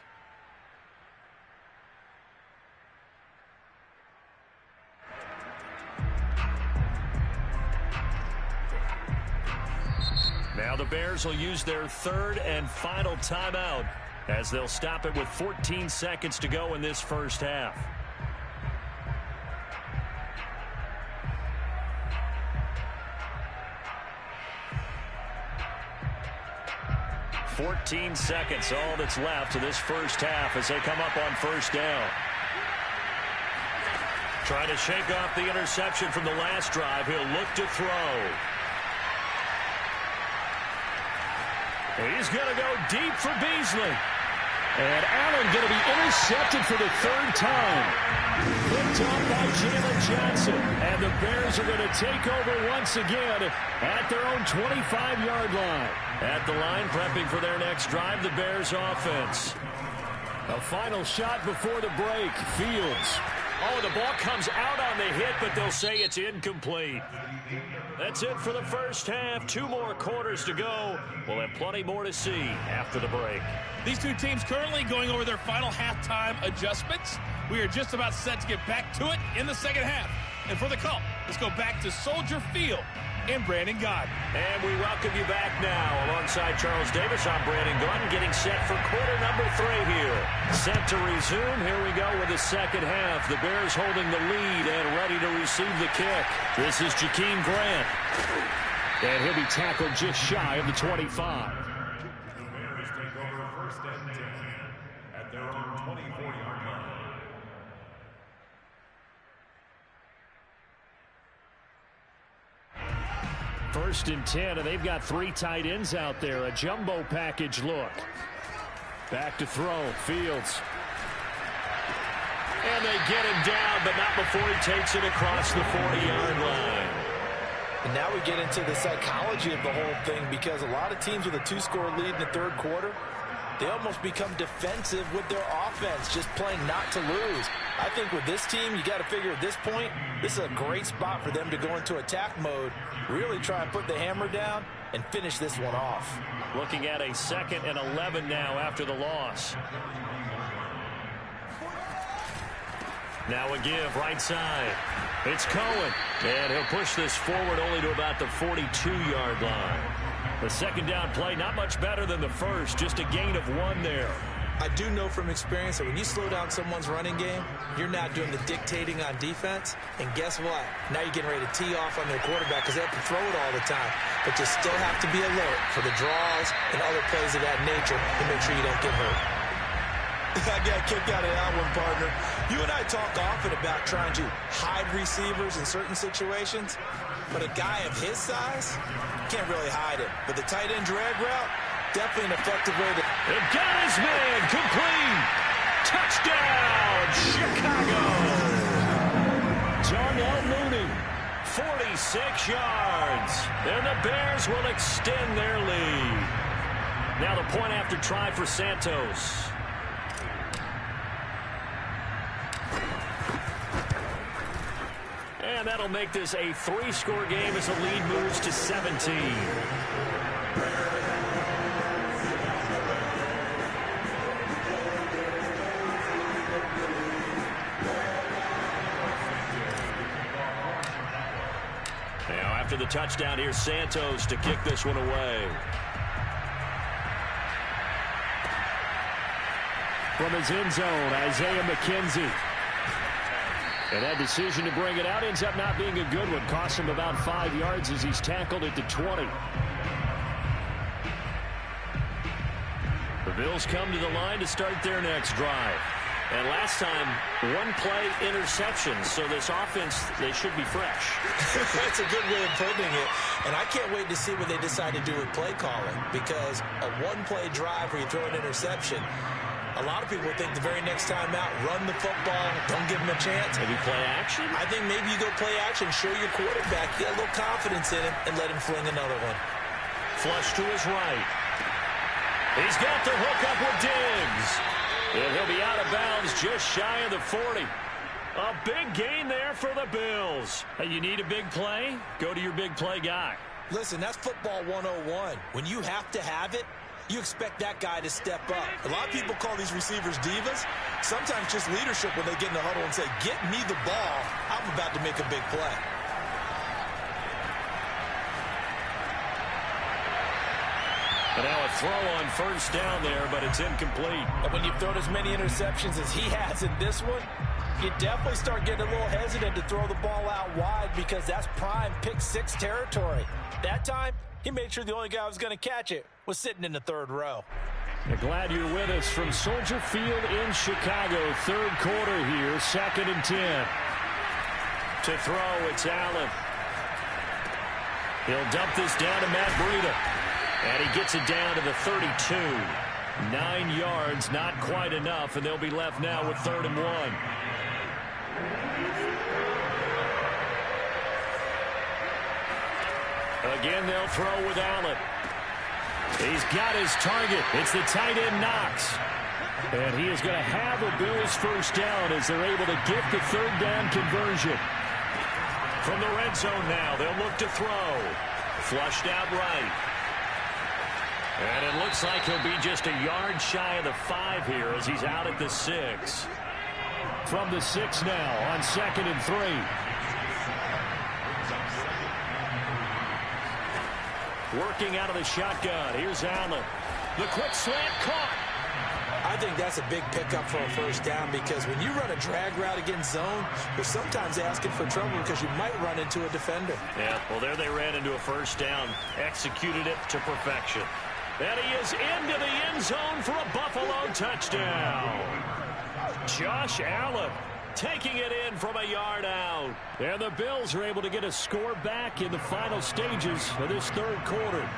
Now the Bears will use their third and final timeout as they'll stop it with 14 seconds to go in this first half. "14 seconds, all that's left of this first half as they come up on first down. Trying to shake off the interception from the last drive. He'll look to throw. He's going to go deep for Beasley. And Allen going to be intercepted for the third time. Picked off by Jalen Johnson. And the Bears are going to take over once again at their own 25-yard line. At the line, prepping for their next drive, the Bears offense. A final shot before the break. Fields. Oh, the ball comes out on the hit, but they'll say it's incomplete. That's it for the first half. 2 more quarters to go. We'll have plenty more to see after the break. These two teams currently going over their final halftime adjustments. We are just about set to get back to it in the second half. And for the call, let's go back to Soldier Field and Brandon Gaudin. And we welcome you back now. Alongside Charles Davis, I'm Brandon Gaudin, getting set for quarter number 3 here. Set to resume. Here we go with the second half. The Bears holding the lead and ready to receive the kick. This is Jakeem Grant. And he'll be tackled just shy of the 25. The Bears take over first and 10 at their own 24-yard line. First and 10, and they've got 3 tight ends out there. A jumbo package look. Back to throw. Fields. And they get him down, but not before he takes it across the 40-yard line. And now we get into the psychology of the whole thing because a lot of teams with a 2-score lead in the third quarter, they almost become defensive with their offense, just playing not to lose. I think with this team, you got to figure at this point, this is a great spot for them to go into attack mode, really try and put the hammer down and finish this one off. Looking at a 2nd and 11 now after the loss. Now a give right side. It's Cohen. And he'll push this forward only to about the 42-yard line. The second down play, not much better than the first, just a gain of 1 there. I do know from experience that when you slow down someone's running game, you're not doing the dictating on defense. And guess what? Now you're getting ready to tee off on their quarterback because they have to throw it all the time. But you still have to be alert for the draws and other plays of that nature to make sure you don't get hurt. I got kicked out of that one, partner. You and I talk often about trying to hide receivers in certain situations, but a guy of his size can't really hide it. But the tight end drag route, definitely an effective way to... It got his man complete. Touchdown, Chicago. Darnell Mooney. 46 yards. And the Bears will extend their lead. Now the point after try for Santos. And that'll make this a 3-score game as the lead moves to 17. Now after the touchdown, here's Santos to kick this one away. From his end zone, Isaiah McKenzie. And that decision to bring it out ends up not being a good one. Costs him about 5 yards as he's tackled at the 20. The Bills come to the line to start their next drive. And last time, 1-play interception. So this offense, they should be fresh. That's a good way of putting it. And I can't wait to see what they decide to do with play calling. Because a 1-play drive where you throw an interception, A lot of people think the very next time out, run the football, don't give him a chance. Maybe play action? I think maybe you go play action, show your quarterback, get a little confidence in him, and let him fling another one. Flush to his right. He's got the hook up with Diggs. And he'll be out of bounds just shy of the 40. A big gain there for the Bills. Hey, you need a big play? Go to your big play guy. Listen, that's football 101. When you have to have it, you expect that guy to step up. A lot of people call these receivers divas. Sometimes just leadership when they get in the huddle and say, get me the ball. I'm about to make a big play. And now a throw on first down there, but it's incomplete. And when you've thrown as many interceptions as he has in this one, you definitely start getting a little hesitant to throw the ball out wide because that's prime pick-6 territory. That time, he made sure the only guy who was going to catch it was sitting in the third row. Glad you're with us from Soldier Field in Chicago. Third quarter here, 2nd and 10. To throw, it's Allen. He'll dump this down to Matt Breida. And he gets it down to the 32. 9 yards, not quite enough, and they'll be left now with 3rd and 1. Again, they'll throw with Allen. He's got his target. It's the tight end Knox. And he is going to have a Bills first down as they're able to get the 3rd down conversion. From the red zone now, they'll look to throw. Flushed out right. And it looks like he'll be just a yard shy of the 5 here as he's out at the 6. From the 6 now on 2nd and 3. Working out of the shotgun. Here's Allen. The quick slant caught. I think that's a big pickup for a first down because when you run a drag route against zone, you're sometimes asking for trouble because you might run into a defender. Yeah, well, there they ran into a first down. Executed it to perfection. And he is into the end zone for a Buffalo touchdown. Josh Allen taking it in from a yard out. And the Bills are able to get a score back in the final stages of this 3rd quarter.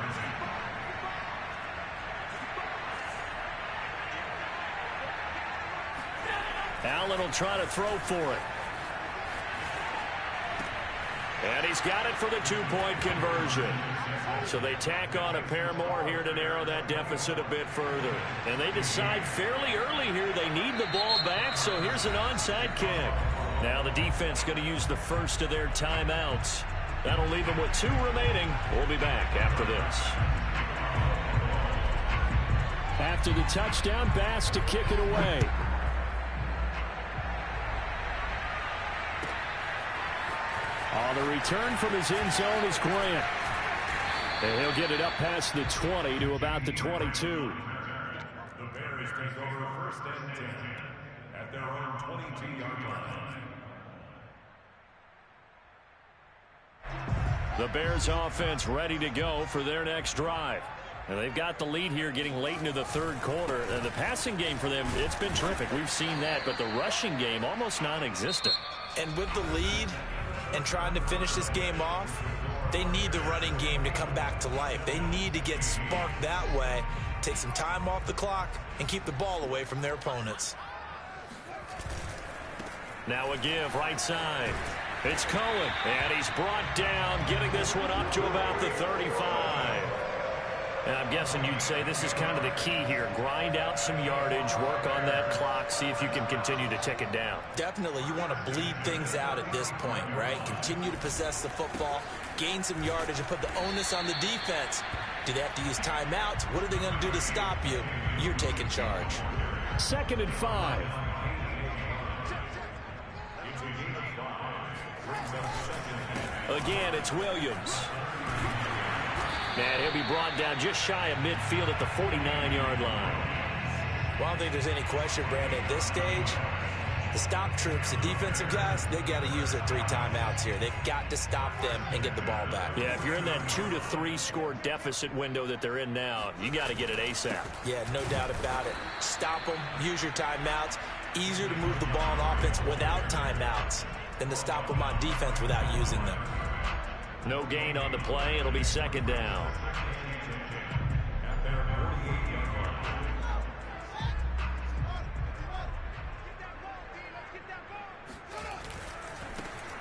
Allen will try to throw for it. And he's got it for the 2-point conversion. So they tack on a pair more here to narrow that deficit a bit further. And they decide fairly early here they need the ball back, so here's an onside kick. Now the defense going to use the first of their timeouts. That'll leave them with 2 remaining. We'll be back after this. After the touchdown, Bass to kick it away. On the return from his end zone is Grant. And he'll get it up past the 20 to about the 22. The Bears take over 1st and 10 at their own 22-yard line. The Bears offense ready to go for their next drive. And they've got the lead here getting late into the 3rd quarter. And the passing game for them, it's been terrific. We've seen that. But the rushing game, almost non-existent. And with the lead and trying to finish this game off, they need the running game to come back to life. They need to get sparked that way, take some time off the clock, and keep the ball away from their opponents. Now a give right side. It's Cohen, and he's brought down, getting this one up to about the 35. And I'm guessing you'd say this is kind of the key here. Grind out some yardage, work on that clock, see if you can continue to tick it down. Definitely, you want to bleed things out at this point, right? Continue to possess the football, gain some yardage, and put the onus on the defense. Do they have to use timeouts? What are they going to do to stop you? You're taking charge. 2nd and 5. Again, it's Williams. And he'll be brought down just shy of midfield at the 49-yard line. Well, I don't think there's any question, Brandon, at this stage, the stop troops, the defensive guys, they got to use their 3 timeouts here. They've got to stop them and get the ball back. Yeah, if you're in that 2 to 3 score deficit window that they're in now, you got to get it ASAP. Yeah, no doubt about it. Stop them, use your timeouts. Easier to move the ball on offense without timeouts than to stop them on defense without using them. No gain on the play. It'll be 2nd down.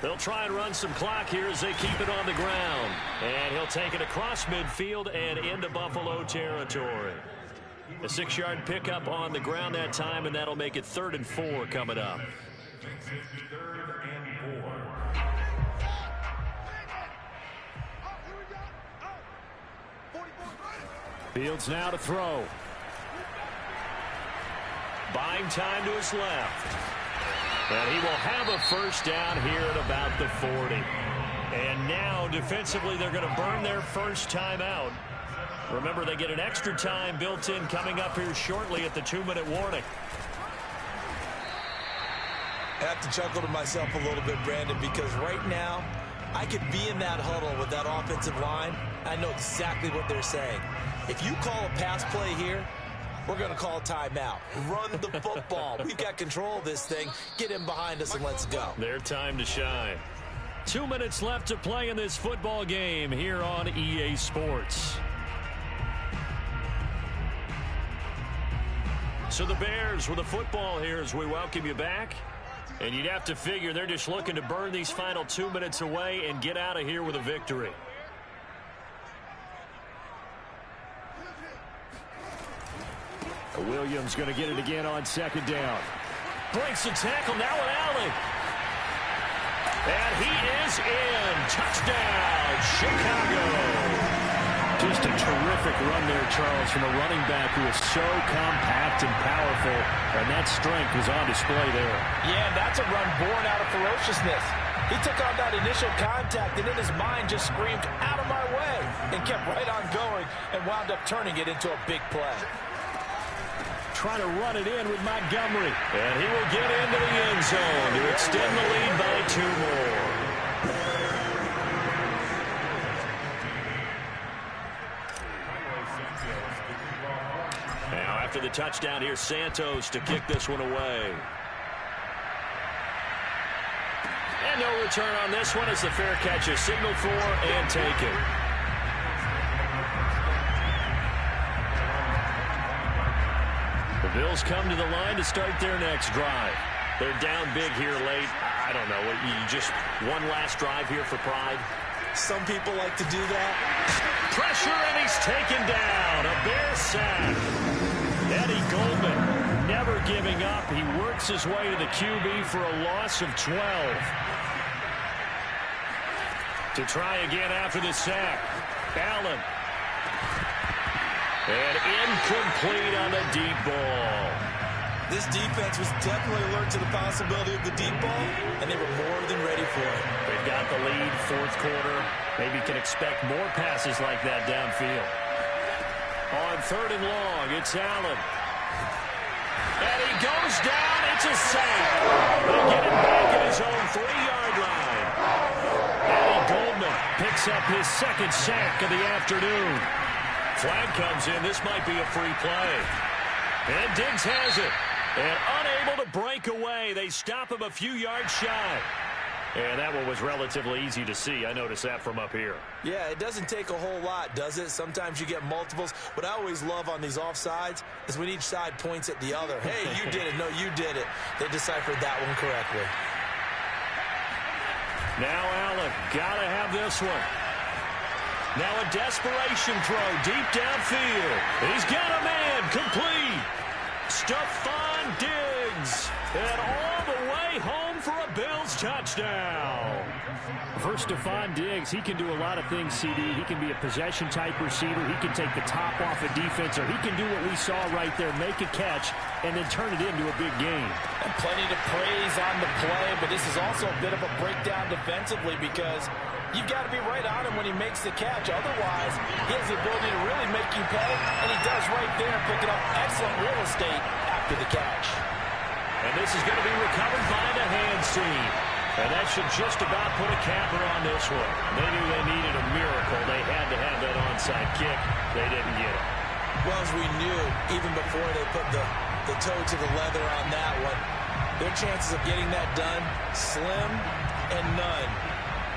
They'll try and run some clock here as they keep it on the ground. And he'll take it across midfield and into Buffalo territory. A 6-yard pickup on the ground that time, and that'll make it 3rd and 4 coming up. Fields now to throw. Buying time to his left. And he will have a first down here at about the 40. And now, defensively, they're going to burn their first timeout. Remember, they get an extra time built in coming up here shortly at the 2-minute warning. I have to chuckle to myself a little bit, Brandon, because right now, I could be in that huddle with that offensive line. I know exactly what they're saying. If you call a pass play here, we're going to call timeout. Run the football. We've got control of this thing. Get in behind us and let's go. Their time to shine. 2 minutes left to play in this football game here on EA Sports. So the Bears with the football here as we welcome you back. And you'd have to figure they're just looking to burn these final 2 minutes away and get out of here with a victory. Williams going to get it again on 2nd down. Breaks the tackle now with Allen. And he is in. Touchdown, Chicago. Just a terrific run there, Charles, from a running back who is so compact and powerful, and that strength was on display there. Yeah, that's a run born out of ferociousness. He took on that initial contact, and in his mind just screamed, out of my way, and kept right on going and wound up turning it into a big play. Trying to run it in with Montgomery. And he will get into the end zone to extend the lead by 2 more. Now after the touchdown, here's Santos to kick this one away. And no return on this one as the fair catch is signaled for and taken. The Bills come to the line to start their next drive. They're down big here late. I don't know. You just one last drive here for pride? Some people like to do that. Pressure, and he's taken down. A Bear sack. Eddie Goldman never giving up. He works his way to the QB for a loss of 12. To try again after the sack. Allen. And incomplete on the deep ball. This defense was definitely alert to the possibility of the deep ball, and they were more than ready for it. They've got the lead, 4th quarter. Maybe can expect more passes like that downfield. On 3rd and long, it's Allen. And he goes down. It's a sack. They get it back at his own 3-yard line. Eddie Goldman picks up his 2nd sack of the afternoon. Flag comes in. This might be a free play. And Diggs has it. And unable to break away. They stop him a few yards shy. And that one was relatively easy to see. I noticed that from up here. Yeah, it doesn't take a whole lot, does it? Sometimes you get multiples. What I always love on these offsides is when each side points at the other. Hey, you did it. No, you did it. They deciphered that one correctly. Now Allen. Got to have this one. Now a desperation throw deep downfield. He's got a man complete. Stephon Diggs. And all the way home for a Bills touchdown. For Stephon Diggs, he can do a lot of things, CD. He can be a possession-type receiver. He can take the top off a defense, or he can do what we saw right there, make a catch, and then turn it into a big game. And plenty to praise on the play, but this is also a bit of a breakdown defensively because you've got to be right on him when he makes the catch. Otherwise, he has the ability to really make you pay, and he does right there, picking up excellent real estate after the catch. And this is going to be recovered by the hands team. And that should just about put a capper on this one. They knew they needed a miracle. They had to have that onside kick. They didn't get it. Well, as we knew, even before they put the toe to the leather on that one, their chances of getting that done, slim and none.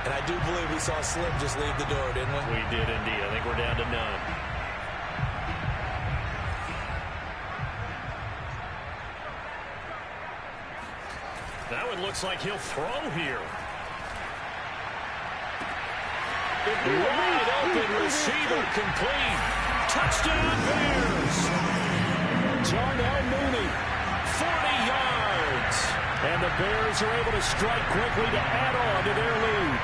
And I do believe we saw Slim just leave the door, didn't we? We did indeed. I think we're down to none. That one looks like he'll throw here. Wide open receiver complete. Touchdown Bears. Darnell Mooney, 40 yards. And the Bears are able to strike quickly to add on to their lead.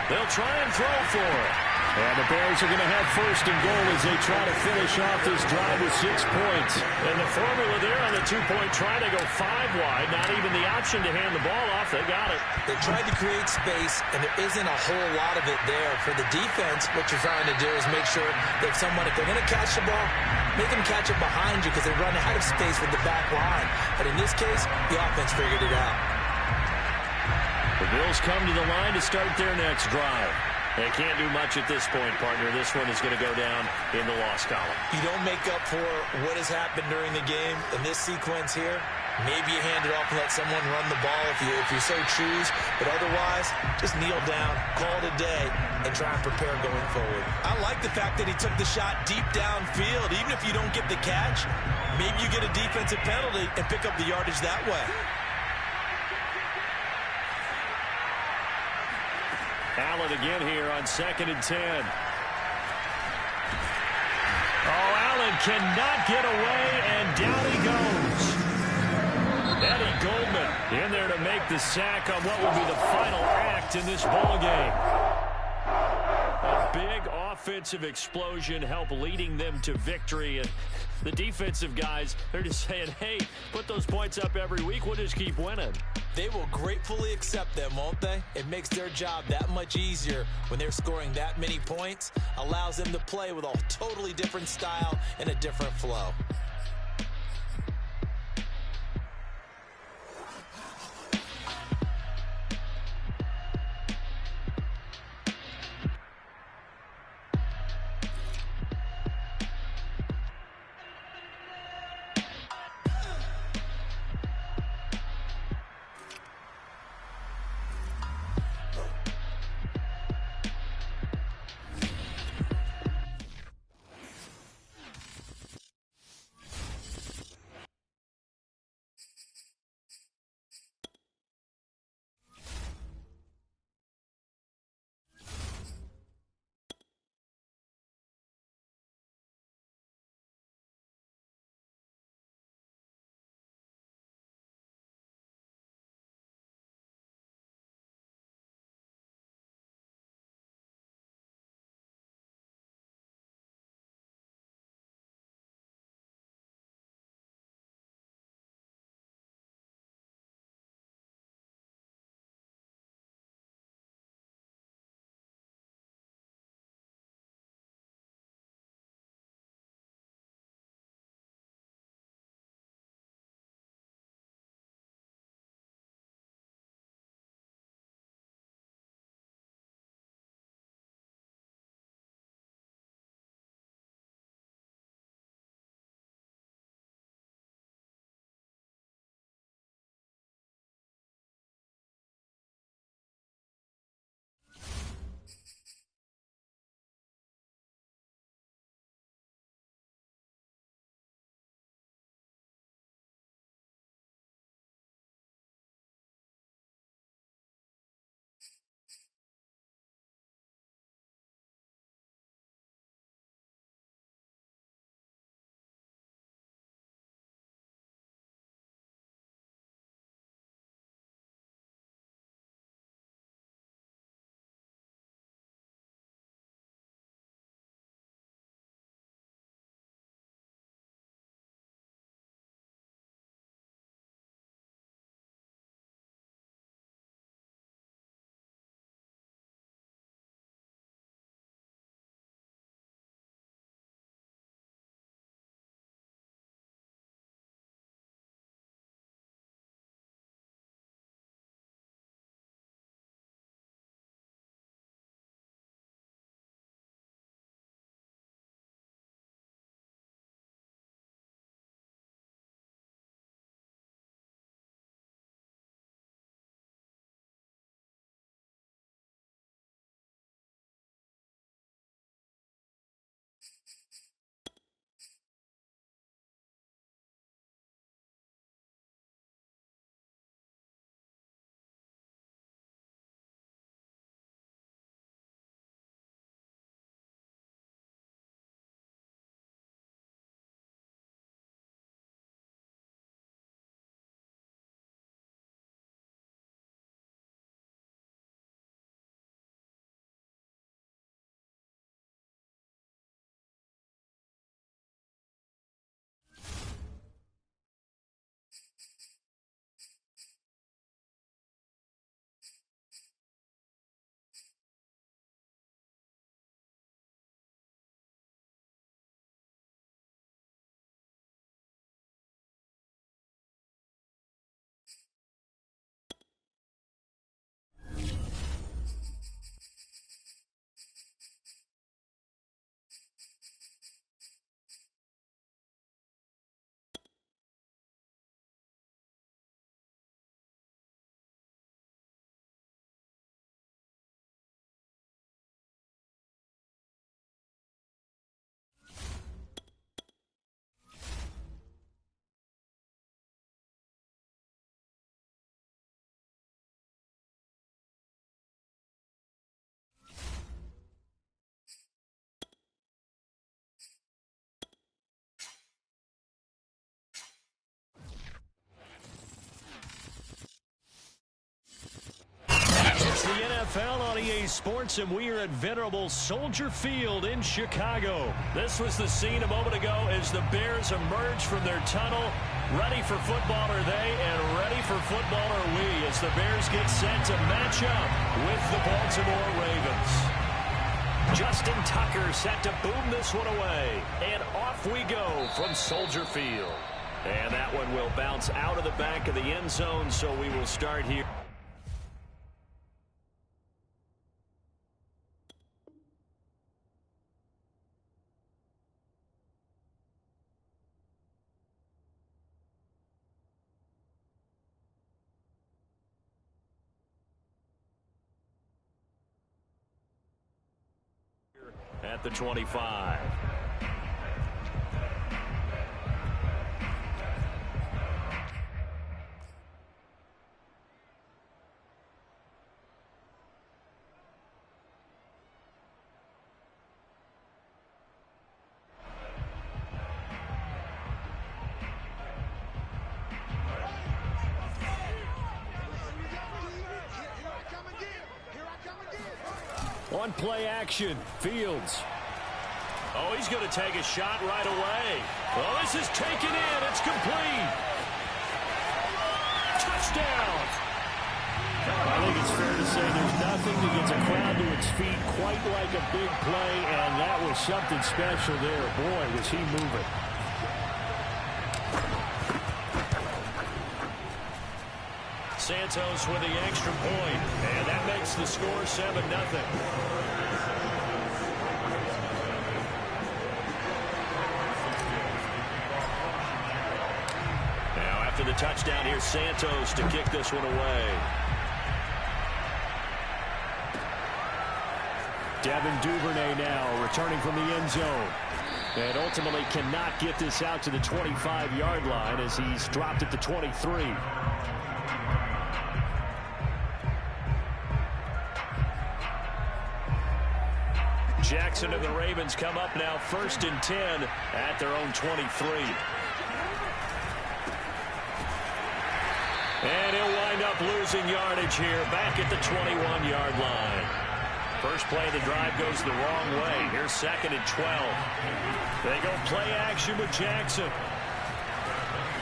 They'll try and throw for it. And the Bears are going to have first and goal as they try to finish off this drive with 6 points. And the formula there on the two-point try to go 5 wide. Not even the option to hand the ball off. They got it. They tried to create space, and there isn't a whole lot of it there. For the defense, what you're trying to do is make sure that if they're going to catch the ball, make them catch it behind you because they run out of space with the back line. But in this case, the offense figured it out. The Bills come to the line to start their next drive. They can't do much at this point, partner. This one is going to go down in the loss column. You don't make up for what has happened during the game in this sequence here. Maybe you hand it off and let someone run the ball if you so choose. But otherwise, just kneel down, call it a day, and try and prepare going forward. I like the fact that he took the shot deep downfield. Even if you don't get the catch, maybe you get a defensive penalty and pick up the yardage that way. Allen again here on 2nd and 10. Oh, Allen cannot get away, and down he goes. Eddie Goldman in there to make the sack on what will be the final act in this ball game. A big offensive explosion helped leading them to victory, and the defensive guys, they're just saying, hey, put those points up every week, we'll just keep winning. They will gratefully accept them, won't they? It makes their job that much easier when they're scoring that many points. Allows them to play with a totally different style and a different flow. NFL on EA Sports, and we are at venerable Soldier Field in Chicago. This was the scene a moment ago as the Bears emerged from their tunnel. Ready for football are they, and ready for football are we, as the Bears get set to match up with the Baltimore Ravens. Justin Tucker set to boom this one away, and off we go from Soldier Field. And that one will bounce out of the back of the end zone, so we will start here. At the 25. On play action, Fields. Oh, he's going to take a shot right away. Well, this is taken in. It's complete. Touchdown. I think it's fair to say there's nothing that gets a crowd to its feet quite like a big play, and that was something special there. Boy, was he moving. Santos with the extra point, and that makes the score 7-0. Now after the touchdown, here's Santos to kick this one away. Devin Duvernay now returning from the end zone. And ultimately cannot get this out to the 25-yard line as he's dropped at the 23. Jackson and the Ravens come up now 1st and 10 at their own 23. And he'll wind up losing yardage here back at the 21-yard line. First play of the drive goes the wrong way. Here's 2nd and 12. They go play action with Jackson.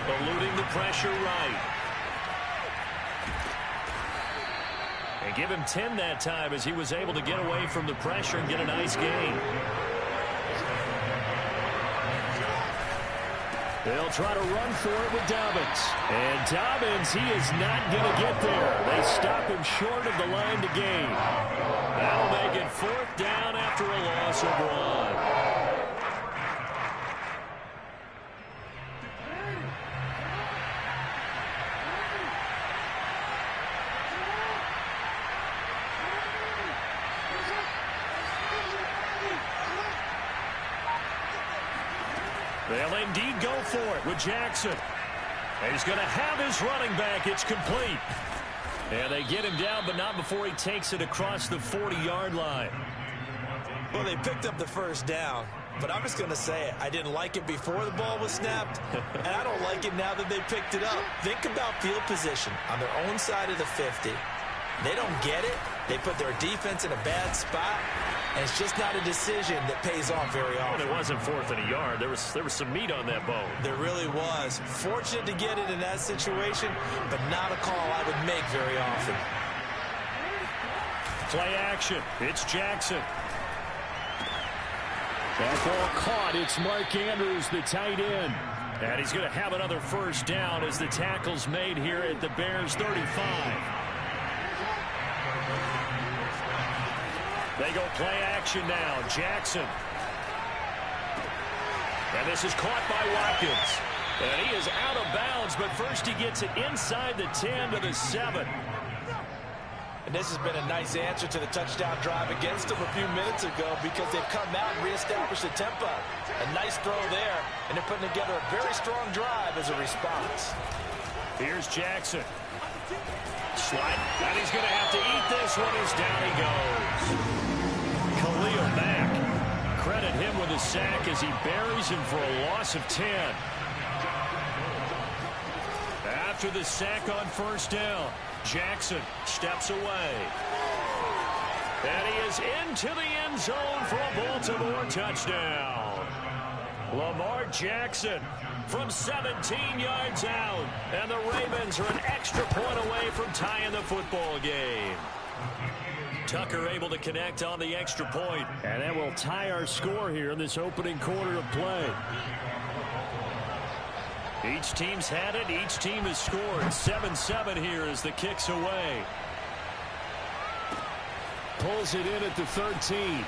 Eluding the pressure right. And give him 10 that time as he was able to get away from the pressure and get a nice gain. They'll try to run for it with Dobbins. And Dobbins, he is not going to get there. They stop him short of the line to gain. That'll make it 4th down after a loss of 1. They'll indeed go for it with Jackson. And he's going to have his running back. It's complete. And they get him down, but not before he takes it across the 40-yard line. Well, they picked up the first down, but I'm just going to say it. I didn't like it before the ball was snapped, and I don't like it now that they picked it up. Think about field position on their own side of the 50. They don't get it. They put their defense in a bad spot, and it's just not a decision that pays off very often. It wasn't 4th and a yard. There was some meat on that bone. There really was. Fortunate to get it in that situation, but not a call I would make very often. Play action. It's Jackson. That ball caught. It's Mark Andrews, the tight end. And he's going to have another first down as the tackle's made here at the Bears' 35. They go play action now. Jackson. And this is caught by Watkins. And he is out of bounds, but first he gets it inside the 10 to the 7. And this has been a nice answer to the touchdown drive against them a few minutes ago because they've come out and reestablished the tempo. A nice throw there, and they're putting together a very strong drive as a response. Here's Jackson. Slide, and he's going to have to eat this one as down he goes. Khalil Mack, credit him with a sack as he buries him for a loss of 10. After the sack on first down, Jackson steps away. And he is into the end zone for a Baltimore touchdown. Lamar Jackson from 17 yards out. And the Ravens are an extra point away from tying the football game. Tucker able to connect on the extra point. And that will tie our score here in this opening quarter of play. Each team's had it. Each team has scored. 7-7 here as the kick's away. Pulls it in at the 13.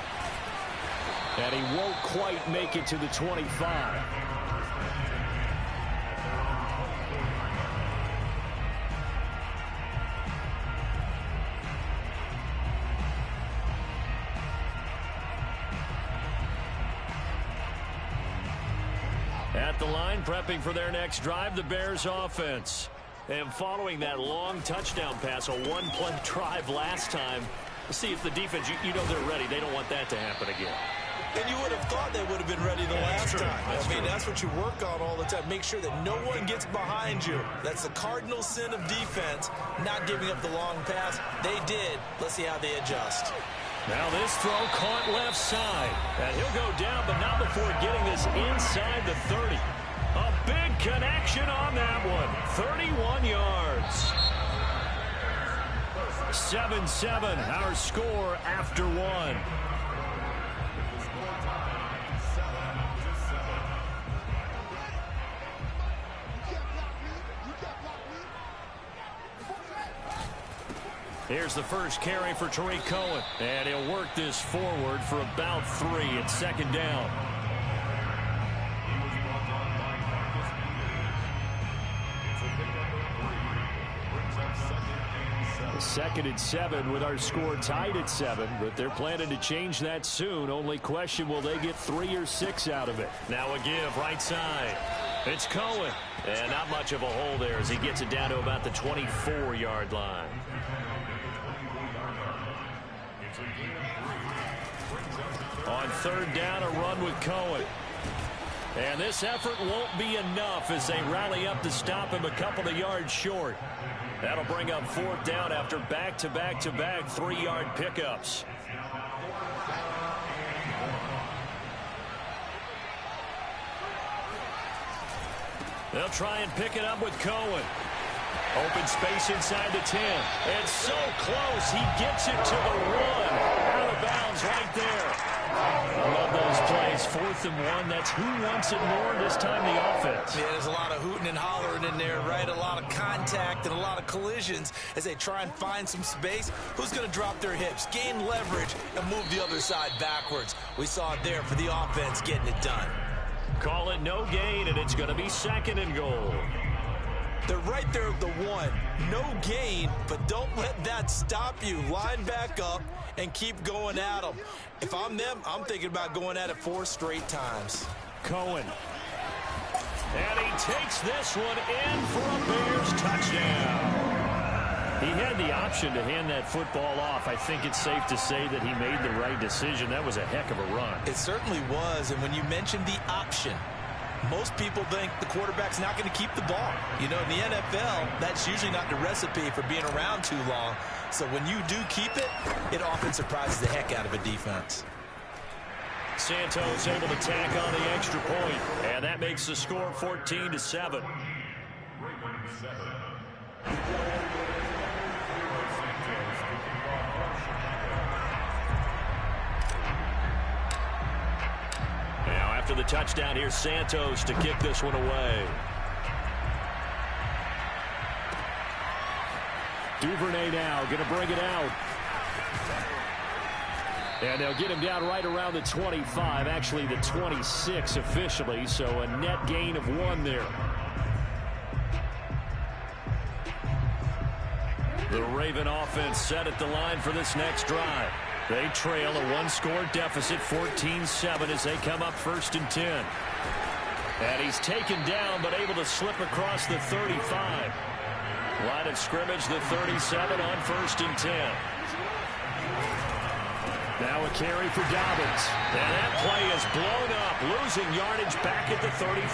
And he won't quite make it to the 25. At the line, prepping for their next drive, the Bears offense. And following that long touchdown pass, a one-play drive last time, see if the defense, you know they're ready. They don't want that to happen again. And you would have thought they would have been ready the last time. That's what you work on all the time. Make sure that no one gets behind you. That's the cardinal sin of defense, not giving up the long pass. They did. Let's see how they adjust. Now this throw caught left side. And he'll go down, but not before getting this inside the 30. A big connection on that one. 31 yards. 7-7, our score after one. Here's the first carry for Tariq Cohen. And he'll work this forward for about 3 at second down. Second and 7 with our score tied at 7, but they're planning to change that soon. Only question, will they get 3 or 6 out of it? Now a give right side. It's Cohen. And not much of a hole there as he gets it down to about the 24-yard line. On third down, a run with Cohen. And this effort won't be enough as they rally up to stop him a couple of yards short. That'll bring up fourth down after back-to-back-to-back 3-yard pickups. They'll try and pick it up with Cohen. Open space inside the 10. It's so close. He gets it to the 1. Out of bounds right there. I love those plays. 4th and 1. That's who wants it more, this time the offense. Yeah, there's a lot of hooting and hollering in there, right? A lot of contact and a lot of collisions as they try and find some space. Who's going to drop their hips, gain leverage, and move the other side backwards? We saw it there for the offense getting it done. Call it no gain, and it's going to be 2nd and goal. They're right there at the 1. No gain, but don't let that stop you. Line back up and keep going at them. If I'm them, I'm thinking about going at it 4 straight times. Cohen. And he takes this one in for a Bears touchdown. He had the option to hand that football off. I think it's safe to say that he made the right decision. That was a heck of a run. It certainly was, and when you mentioned the option, most people think the quarterback's not going to keep the ball. You know, in the NFL, that's usually not the recipe for being around too long. So when you do keep it, it often surprises the heck out of a defense. Santos able to tack on the extra point, and that makes the score 14-7. Now after the touchdown, here's Santos to kick this one away. Duvernay now going to bring it out. And they'll get him down right around the 25, actually the 26 officially, so a net gain of 1 there. The Raven offense set at the line for this next drive. They trail a 1-score deficit, 14-7, as they come up 1st and 10. And he's taken down, but able to slip across the 35. Line of scrimmage, the 37 on 1st and 10. Now a carry for Dobbins. And that play is blown up, losing yardage back at the 35.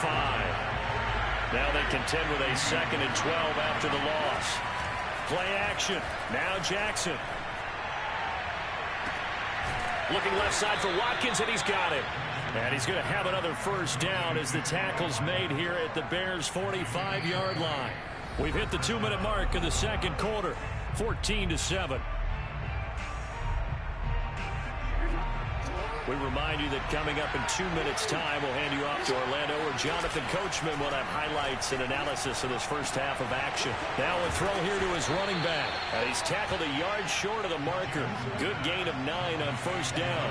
Now they contend with a 2nd and 12 after the loss. Play action. Now Jackson. Looking left side for Watkins, and he's got him. And he's going to have another first down as the tackle's made here at the Bears' 45-yard line. We've hit the 2-minute mark of the second quarter, 14-7. We remind you that coming up in 2 minutes' time, we'll hand you off to Orlando, where Jonathan Coachman will have highlights and analysis of this first half of action. Now a throw here to his running back. And he's tackled a yard short of the marker. Good gain of 9 on first down.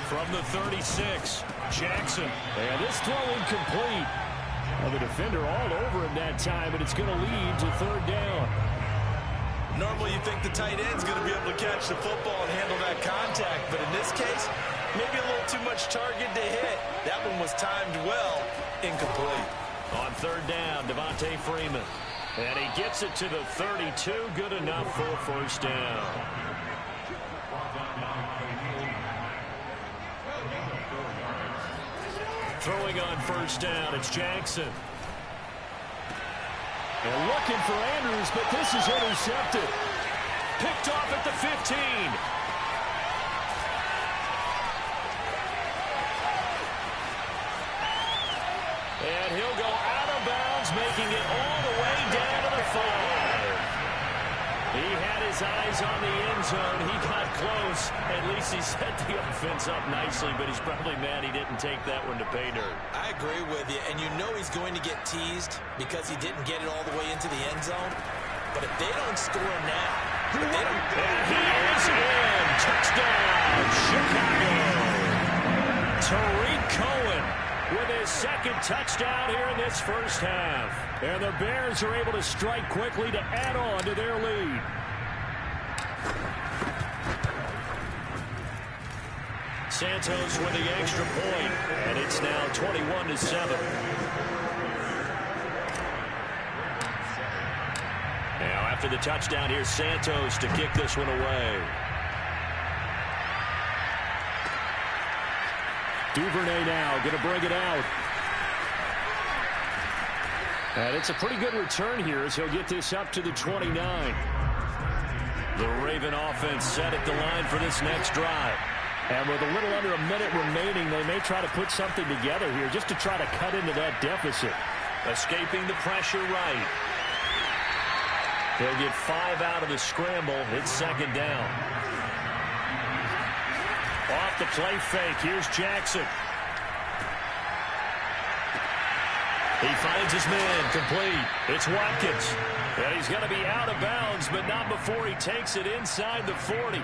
From the 36, Jackson. And this throw incomplete. Well, the defender all over him that time, and it's going to lead to third down. Normally you think the tight end's going to be able to catch the football and handle that contact, but in this case, maybe a little too much target to hit. That one was timed well, incomplete. On third down, Devontae Freeman. And he gets it to the 32, good enough for a first down. Throwing on first down, it's Jackson. And looking for Andrews, but this is intercepted. Picked off at the 15. And he'll go out of bounds, making it all the way down to the 5. He had his eyes on the end zone. He got close. At least he set the offense up nicely, but he's probably mad he didn't take that one to pay dirt. I agree with you, and you know he's going to get teased because he didn't get it all the way into the end zone. But if they don't score now, if they don't... And he is in. Touchdown, Chicago. Tariq Cohen with his second touchdown here in this first half. And the Bears are able to strike quickly to add on to their lead. Santos with the extra point, and it's now 21-7. Now after the touchdown, here's Santos to kick this one away. Duvernay now going to bring it out. And it's a pretty good return here as he'll get this up to the 29. The Raven offense set at the line for this next drive. And with a little under a minute remaining, they may try to put something together here just to try to cut into that deficit. Escaping the pressure right. They'll get 5 out of the scramble. It's second down. Off the play fake. Here's Jackson. He finds his man complete. It's Watkins. And he's going to be out of bounds, but not before he takes it inside the 40.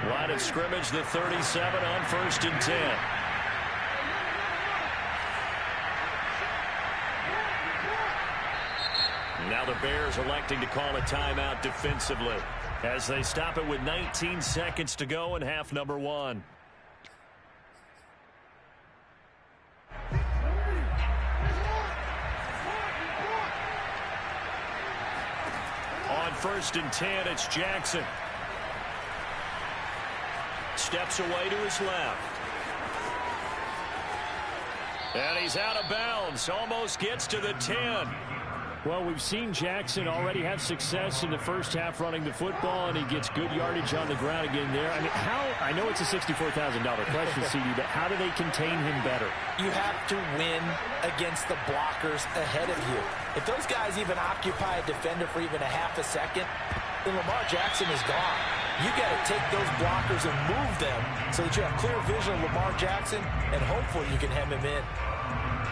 Line of scrimmage, the 37 on 1st and 10. Now the Bears electing to call a timeout defensively as they stop it with 19 seconds to go in half number 1. On 1st and 10, it's Jackson. Steps away to his left. And he's out of bounds. Almost gets to the 10. Well, we've seen Jackson already have success in the first half running the football, and he gets good yardage on the ground again there. I mean, I know it's a $64,000 question, CD, but how do they contain him better? You have to win against the blockers ahead of you. If those guys even occupy a defender for even a half a second, then Lamar Jackson is gone. You got to take those blockers and move them so that you have clear vision of Lamar Jackson, and hopefully you can hem him in.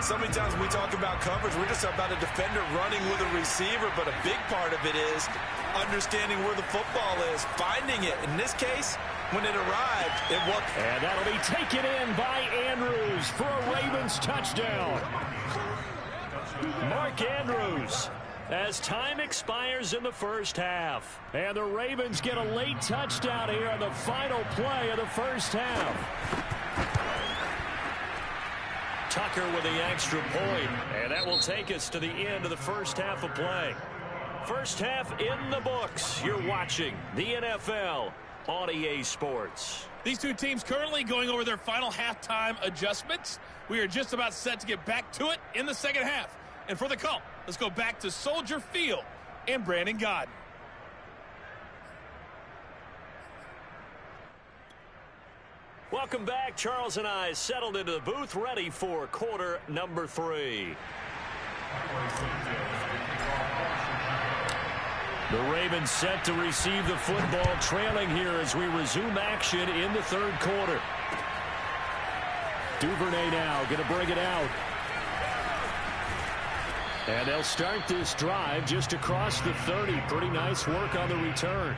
So many times when we talk about coverage, we're just about a defender running with a receiver, but a big part of it is understanding where the football is, finding it. In this case, when it arrived, it worked. And that'll be taken in by Andrews for a Ravens touchdown. Mark Andrews, as time expires in the first half. And the Ravens get a late touchdown here on the final play of the first half. Tucker with the extra point, and that will take us to the end of the first half of play. First half in the books. You're watching the NFL on EA Sports. These two teams currently going over their final halftime adjustments. We are just about set to get back to it in the second half. And for the call, let's go back to Soldier Field and Brandon Gaudin. Welcome back. Charles and I settled into the booth, ready for quarter number 3. The Ravens set to receive the football, trailing here as we resume action in the third quarter. Duvernay now going to bring it out. And they'll start this drive just across the 30. Pretty nice work on the return.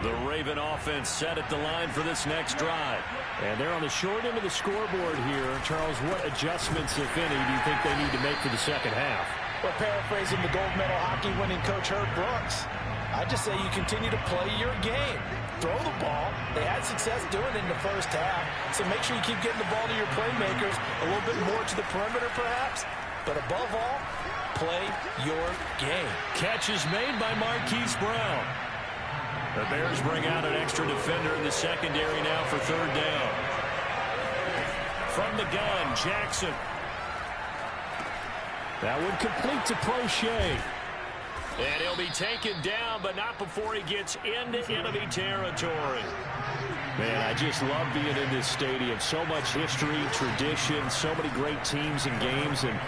The Raven offense set at the line for this next drive. And they're on the short end of the scoreboard here. Charles, what adjustments, if any, do you think they need to make for the second half? Well, paraphrasing the gold medal hockey winning coach Herb Brooks, I just say you continue to play your game. Throw the ball. They had success doing it in the first half, so make sure you keep getting the ball to your playmakers, a little bit more to the perimeter perhaps, but above all, play your game. Catch is made by Marquise Brown. The Bears bring out an extra defender in the secondary now for third down. From the gun, Jackson. That would complete to Prochet. And he'll be taken down, but not before he gets into enemy territory. Man, I just love being in this stadium. So much history, tradition, so many great teams and games, and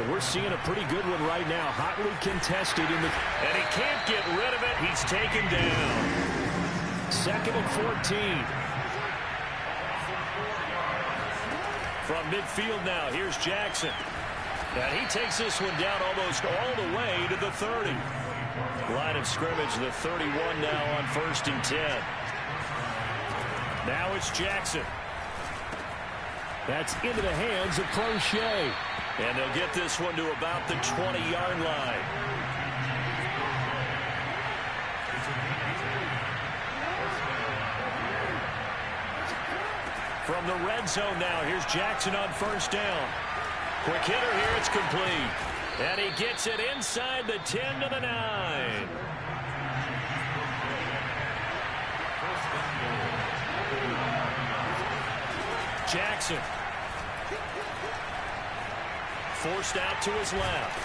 we're seeing a pretty good one right now. Hotly contested in the... And he can't get rid of it. He's taken down. 2nd and 14. From midfield now, here's Jackson. And he takes this one down almost all the way to the 30. Line of scrimmage, the 31 now on 1st and 10. Now it's Jackson. That's into the hands of Prochet. And they'll get this one to about the 20-yard line. From the red zone now, here's Jackson on 1st down. Quick hitter here, it's complete. And he gets it inside the 10 to the 9. Jackson. Forced out to his left.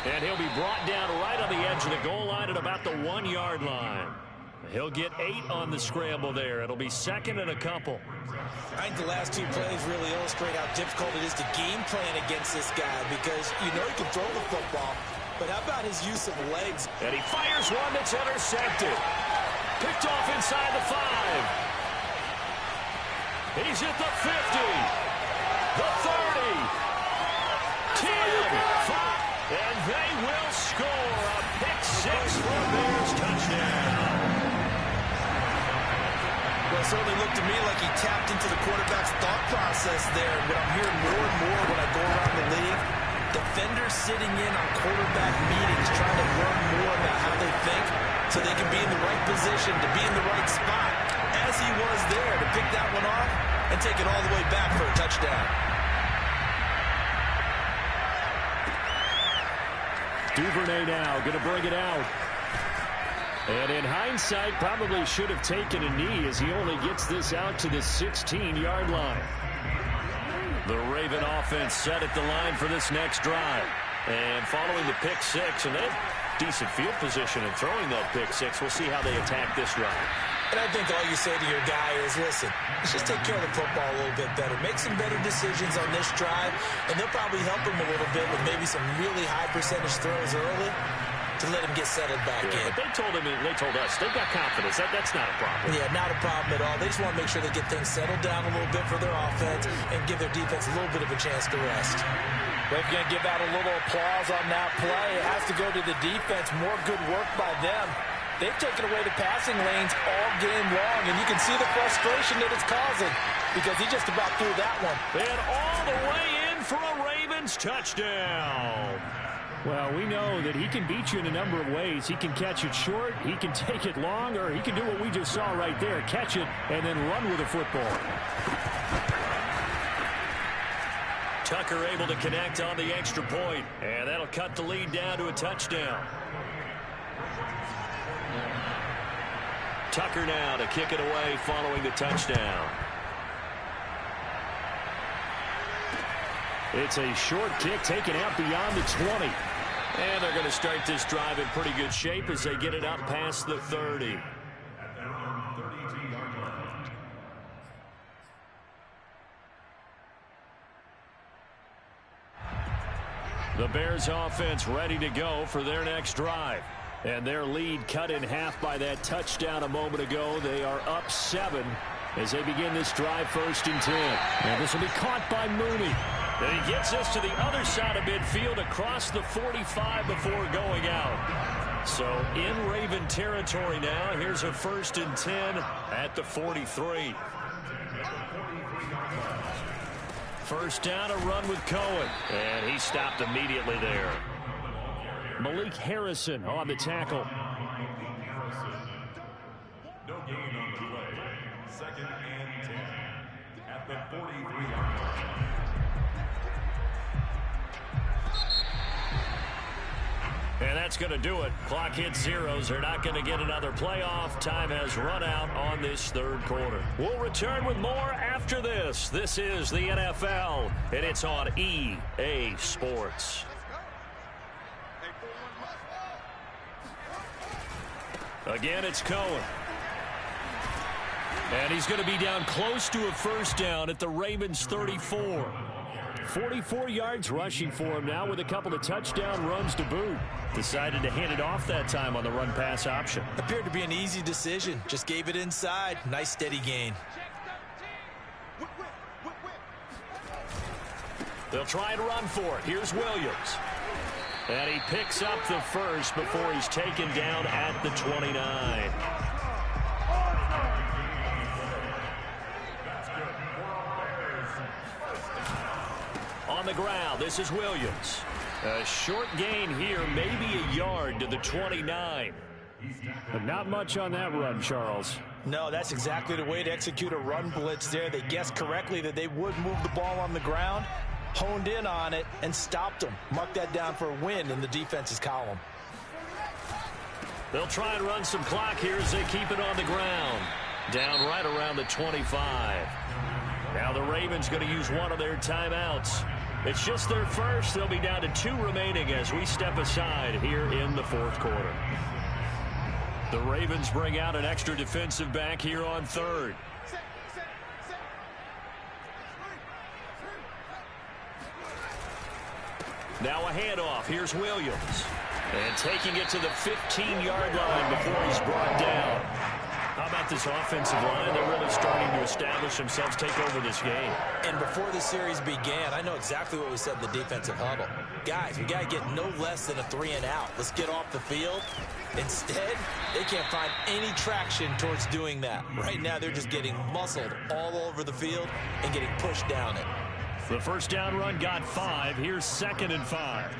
And he'll be brought down right on the edge of the goal line at about the 1-yard line. He'll get 8 on the scramble there. It'll be 2nd and a couple. I think the last 2 plays really illustrate how difficult it is to game plan against this guy, because you know he can throw the football, but how about his use of legs? And he fires one that's intercepted. Picked off inside the 5. He's at the 50. The 30. 10. 5. And they will score a pick 6 for a Bears touchdown. Well, it certainly looked to me like he tapped into the quarterback's thought process there. And what I'm hearing more and more when I go around the league, defenders sitting in on quarterback meetings trying to learn more about how they think so they can be in the right position, to be in the right spot, as he was there, to pick that one off and take it all the way back for a touchdown. Duvernay now going to bring it out. And in hindsight, probably should have taken a knee as he only gets this out to the 16-yard line. The Raven offense set at the line for this next drive. And following the pick 6, and they have decent field position in throwing that pick 6. We'll see how they attack this drive. And I think all you say to your guy is, listen, let's just take care of the football a little bit better. Make some better decisions on this drive, and they'll probably help him a little bit with maybe some really high percentage throws early to let him get settled back in. But they told him, and they told us, they've got confidence. That's not a problem. Yeah, not a problem at all. They just want to make sure they get things settled down a little bit for their offense and give their defense a little bit of a chance to rest. They're going to give out a little applause on that play. It has to go to the defense. More good work by them. They've taken away the passing lanes all game long, and you can see the frustration that it's causing because he just about threw that one. And all the way in for a Ravens touchdown. Well, we know that he can beat you in a number of ways. He can catch it short, he can take it long, or he can do what we just saw right there, catch it and then run with the football. Tucker able to connect on the extra point, and that'll cut the lead down to a touchdown. Tucker now to kick it away following the touchdown. It's a short kick taken out beyond the 20. And they're going to start this drive in pretty good shape as they get it up past the 30. At their own 32-yard line. The Bears offense ready to go for their next drive. And their lead cut in half by that touchdown a moment ago. They are up 7 as they begin this drive, 1st and 10. And this will be caught by Mooney. And he gets us to the other side of midfield across the 45 before going out. So in Raven territory now. Here's a 1st and 10 at the 43. First down, a run with Cohen. And he stopped immediately there. Malik Harrison on the tackle. No gain on the play. 2nd and 10 at the 43-yard line. And that's going to do it. Clock hits zeros. They're not going to get another playoff. Time has run out on this 3rd quarter. We'll return with more after this. This is the NFL, and it's on EA Sports. Again, it's Cohen. And he's going to be down close to a 1st down at the Ravens 34. 44 yards rushing for him now with a couple of touchdown runs to boot. Decided to hand it off that time on the run-pass option. Appeared to be an easy decision. Just gave it inside. Nice steady gain. They'll try and run for it. Here's Williams. And he picks up the 1st before he's taken down at the 29. On the ground, this is Williams. A short gain here, maybe a yard to the 29. But not much on that run, Charles. No, that's exactly the way to execute a run blitz there. They guessed correctly that they would move the ball on the ground, honed in on it, and stopped them. Mark that down for a win in the defense's column. They'll try and run some clock here as they keep it on the ground. Down right around the 25. Now the Ravens going to use one of their timeouts. It's just their first. They'll be down to 2 remaining as we step aside here in the 4th quarter. The Ravens bring out an extra defensive back here on 3rd. Now a handoff. Here's Williams. And taking it to the 15-yard line before he's brought down. How about this offensive line? They're really starting to establish themselves, take over this game. And before the series began, I know exactly what we said in the defensive huddle. Guys, we got to get no less than a 3-and-out. Let's get off the field. Instead, they can't find any traction towards doing that. Right now, they're just getting muscled all over the field and getting pushed down it. The first down run got 5. Here's 2nd and 5.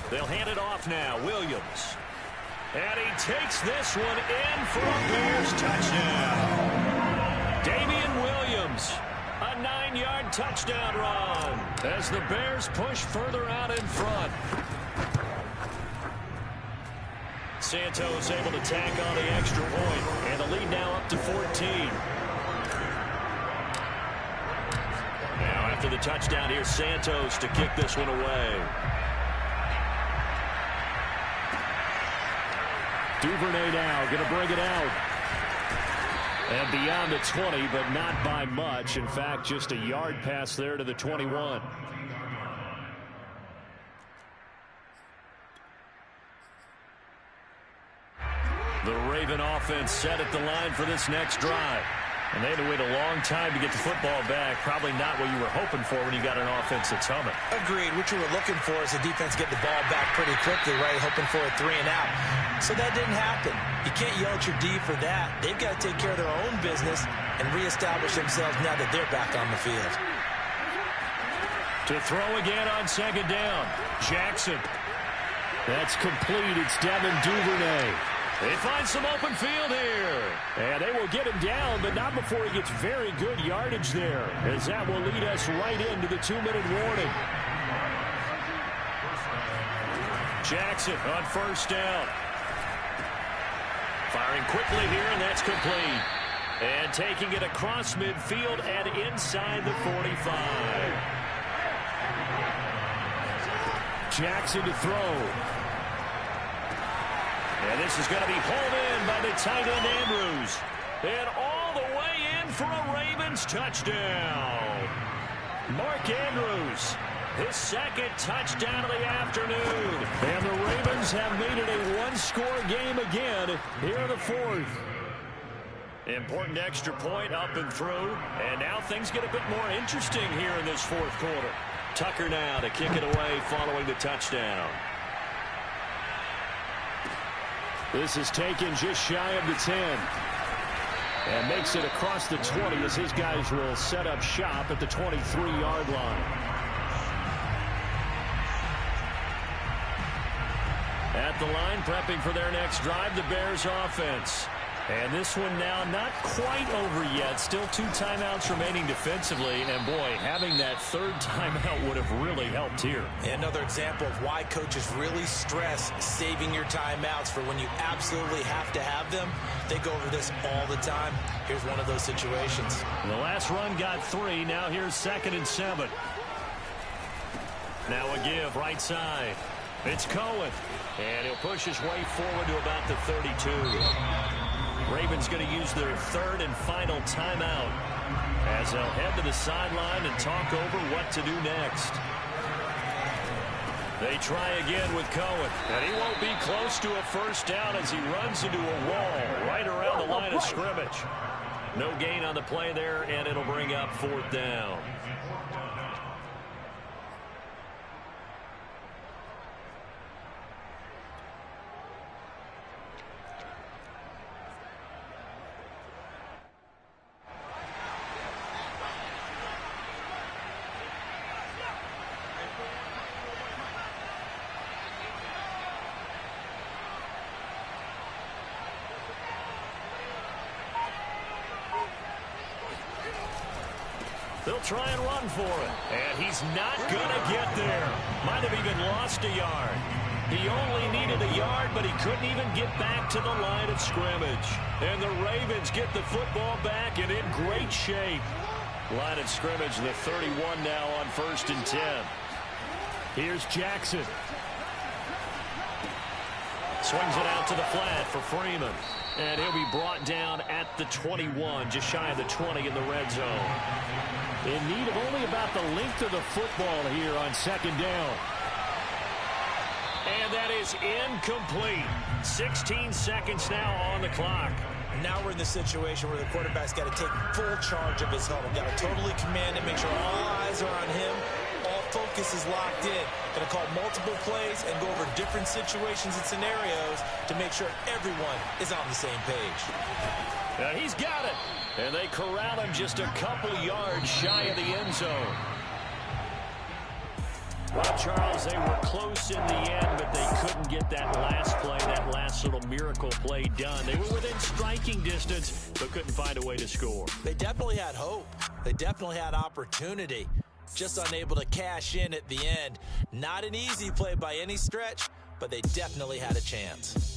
They'll hand it off now. Williams. And he takes this one in for a Bears touchdown. Damian Williams, a 9-yard touchdown run as the Bears push further out in front. Santos able to tack on the extra point, and the lead now up to 14. Now after the touchdown, here's Santos to kick this one away. Duvernay now going to bring it out. And beyond the 20, but not by much. In fact, just a yard pass there to the 21. The Raven offense set at the line for this next drive. And they had to wait a long time to get the football back. Probably not what you were hoping for when you got an offense that's humming. Agreed. What you were looking for is the defense get the ball back pretty quickly, right? Hoping for a 3-and-out. So that didn't happen. You can't yell at your D for that. They've got to take care of their own business and reestablish themselves now that they're back on the field. To throw again on 2nd down. Jackson. That's complete. It's Devin Duvernay. They find some open field here. And they will get him down, but not before he gets very good yardage there, as that will lead us right into the 2-minute warning. Jackson on 1st down. Firing quickly here, and that's complete. And taking it across midfield and inside the 45. Jackson to throw. And this is going to be pulled in by the tight end Andrews. And all the way in for a Ravens touchdown. Mark Andrews, his second touchdown of the afternoon. And the Ravens have made it a one-score game again here in the fourth. Important extra point up and through. And now things get a bit more interesting here in this fourth quarter. Tucker now to kick it away following the touchdown. This is taken just shy of the 10. And makes it across the 20 as his guys will set up shop at the 23-yard line. At the line, prepping for their next drive, the Bears offense. And this one now not quite over yet. Still 2 timeouts remaining defensively. And, boy, having that third timeout would have really helped here. Another example of why coaches really stress saving your timeouts for when you absolutely have to have them. They go over this all the time. Here's one of those situations. The last run got 3. Now here's 2nd and 7. Now a give right side. It's Cohen. And he'll push his way forward to about the 32. Ravens going to use their third and final timeout as they'll head to the sideline and talk over what to do next. They try again with Cohen, and he won't be close to a first down as he runs into a wall right around the line of scrimmage. No gain on the play there, and it'll bring up 4th down. They'll try and run for it. And he's not going to get there. Might have even lost a yard. He only needed a yard, but he couldn't even get back to the line of scrimmage. And the Ravens get the football back and in great shape. Line of scrimmage, the 31 now on 1st and 10. Here's Jackson. Swings it out to the flat for Freeman. And he'll be brought down at the 21, just shy of the 20 in the red zone. In need of only about the length of the football here on 2nd down. And that is incomplete. 16 seconds now on the clock. Now we're in the situation where the quarterback's got to take full charge of his huddle. Got to totally command it, make sure all eyes are on him. All focus is locked in. Going to call multiple plays and go over different situations and scenarios to make sure everyone is on the same page. And he's got it. And they corral him just a couple yards shy of the end zone. Well, Charles, they were close in the end, but they couldn't get that last play, that last little miracle play done. They were within striking distance, but couldn't find a way to score. They definitely had hope. They definitely had opportunity. Just unable to cash in at the end. Not an easy play by any stretch, but they definitely had a chance.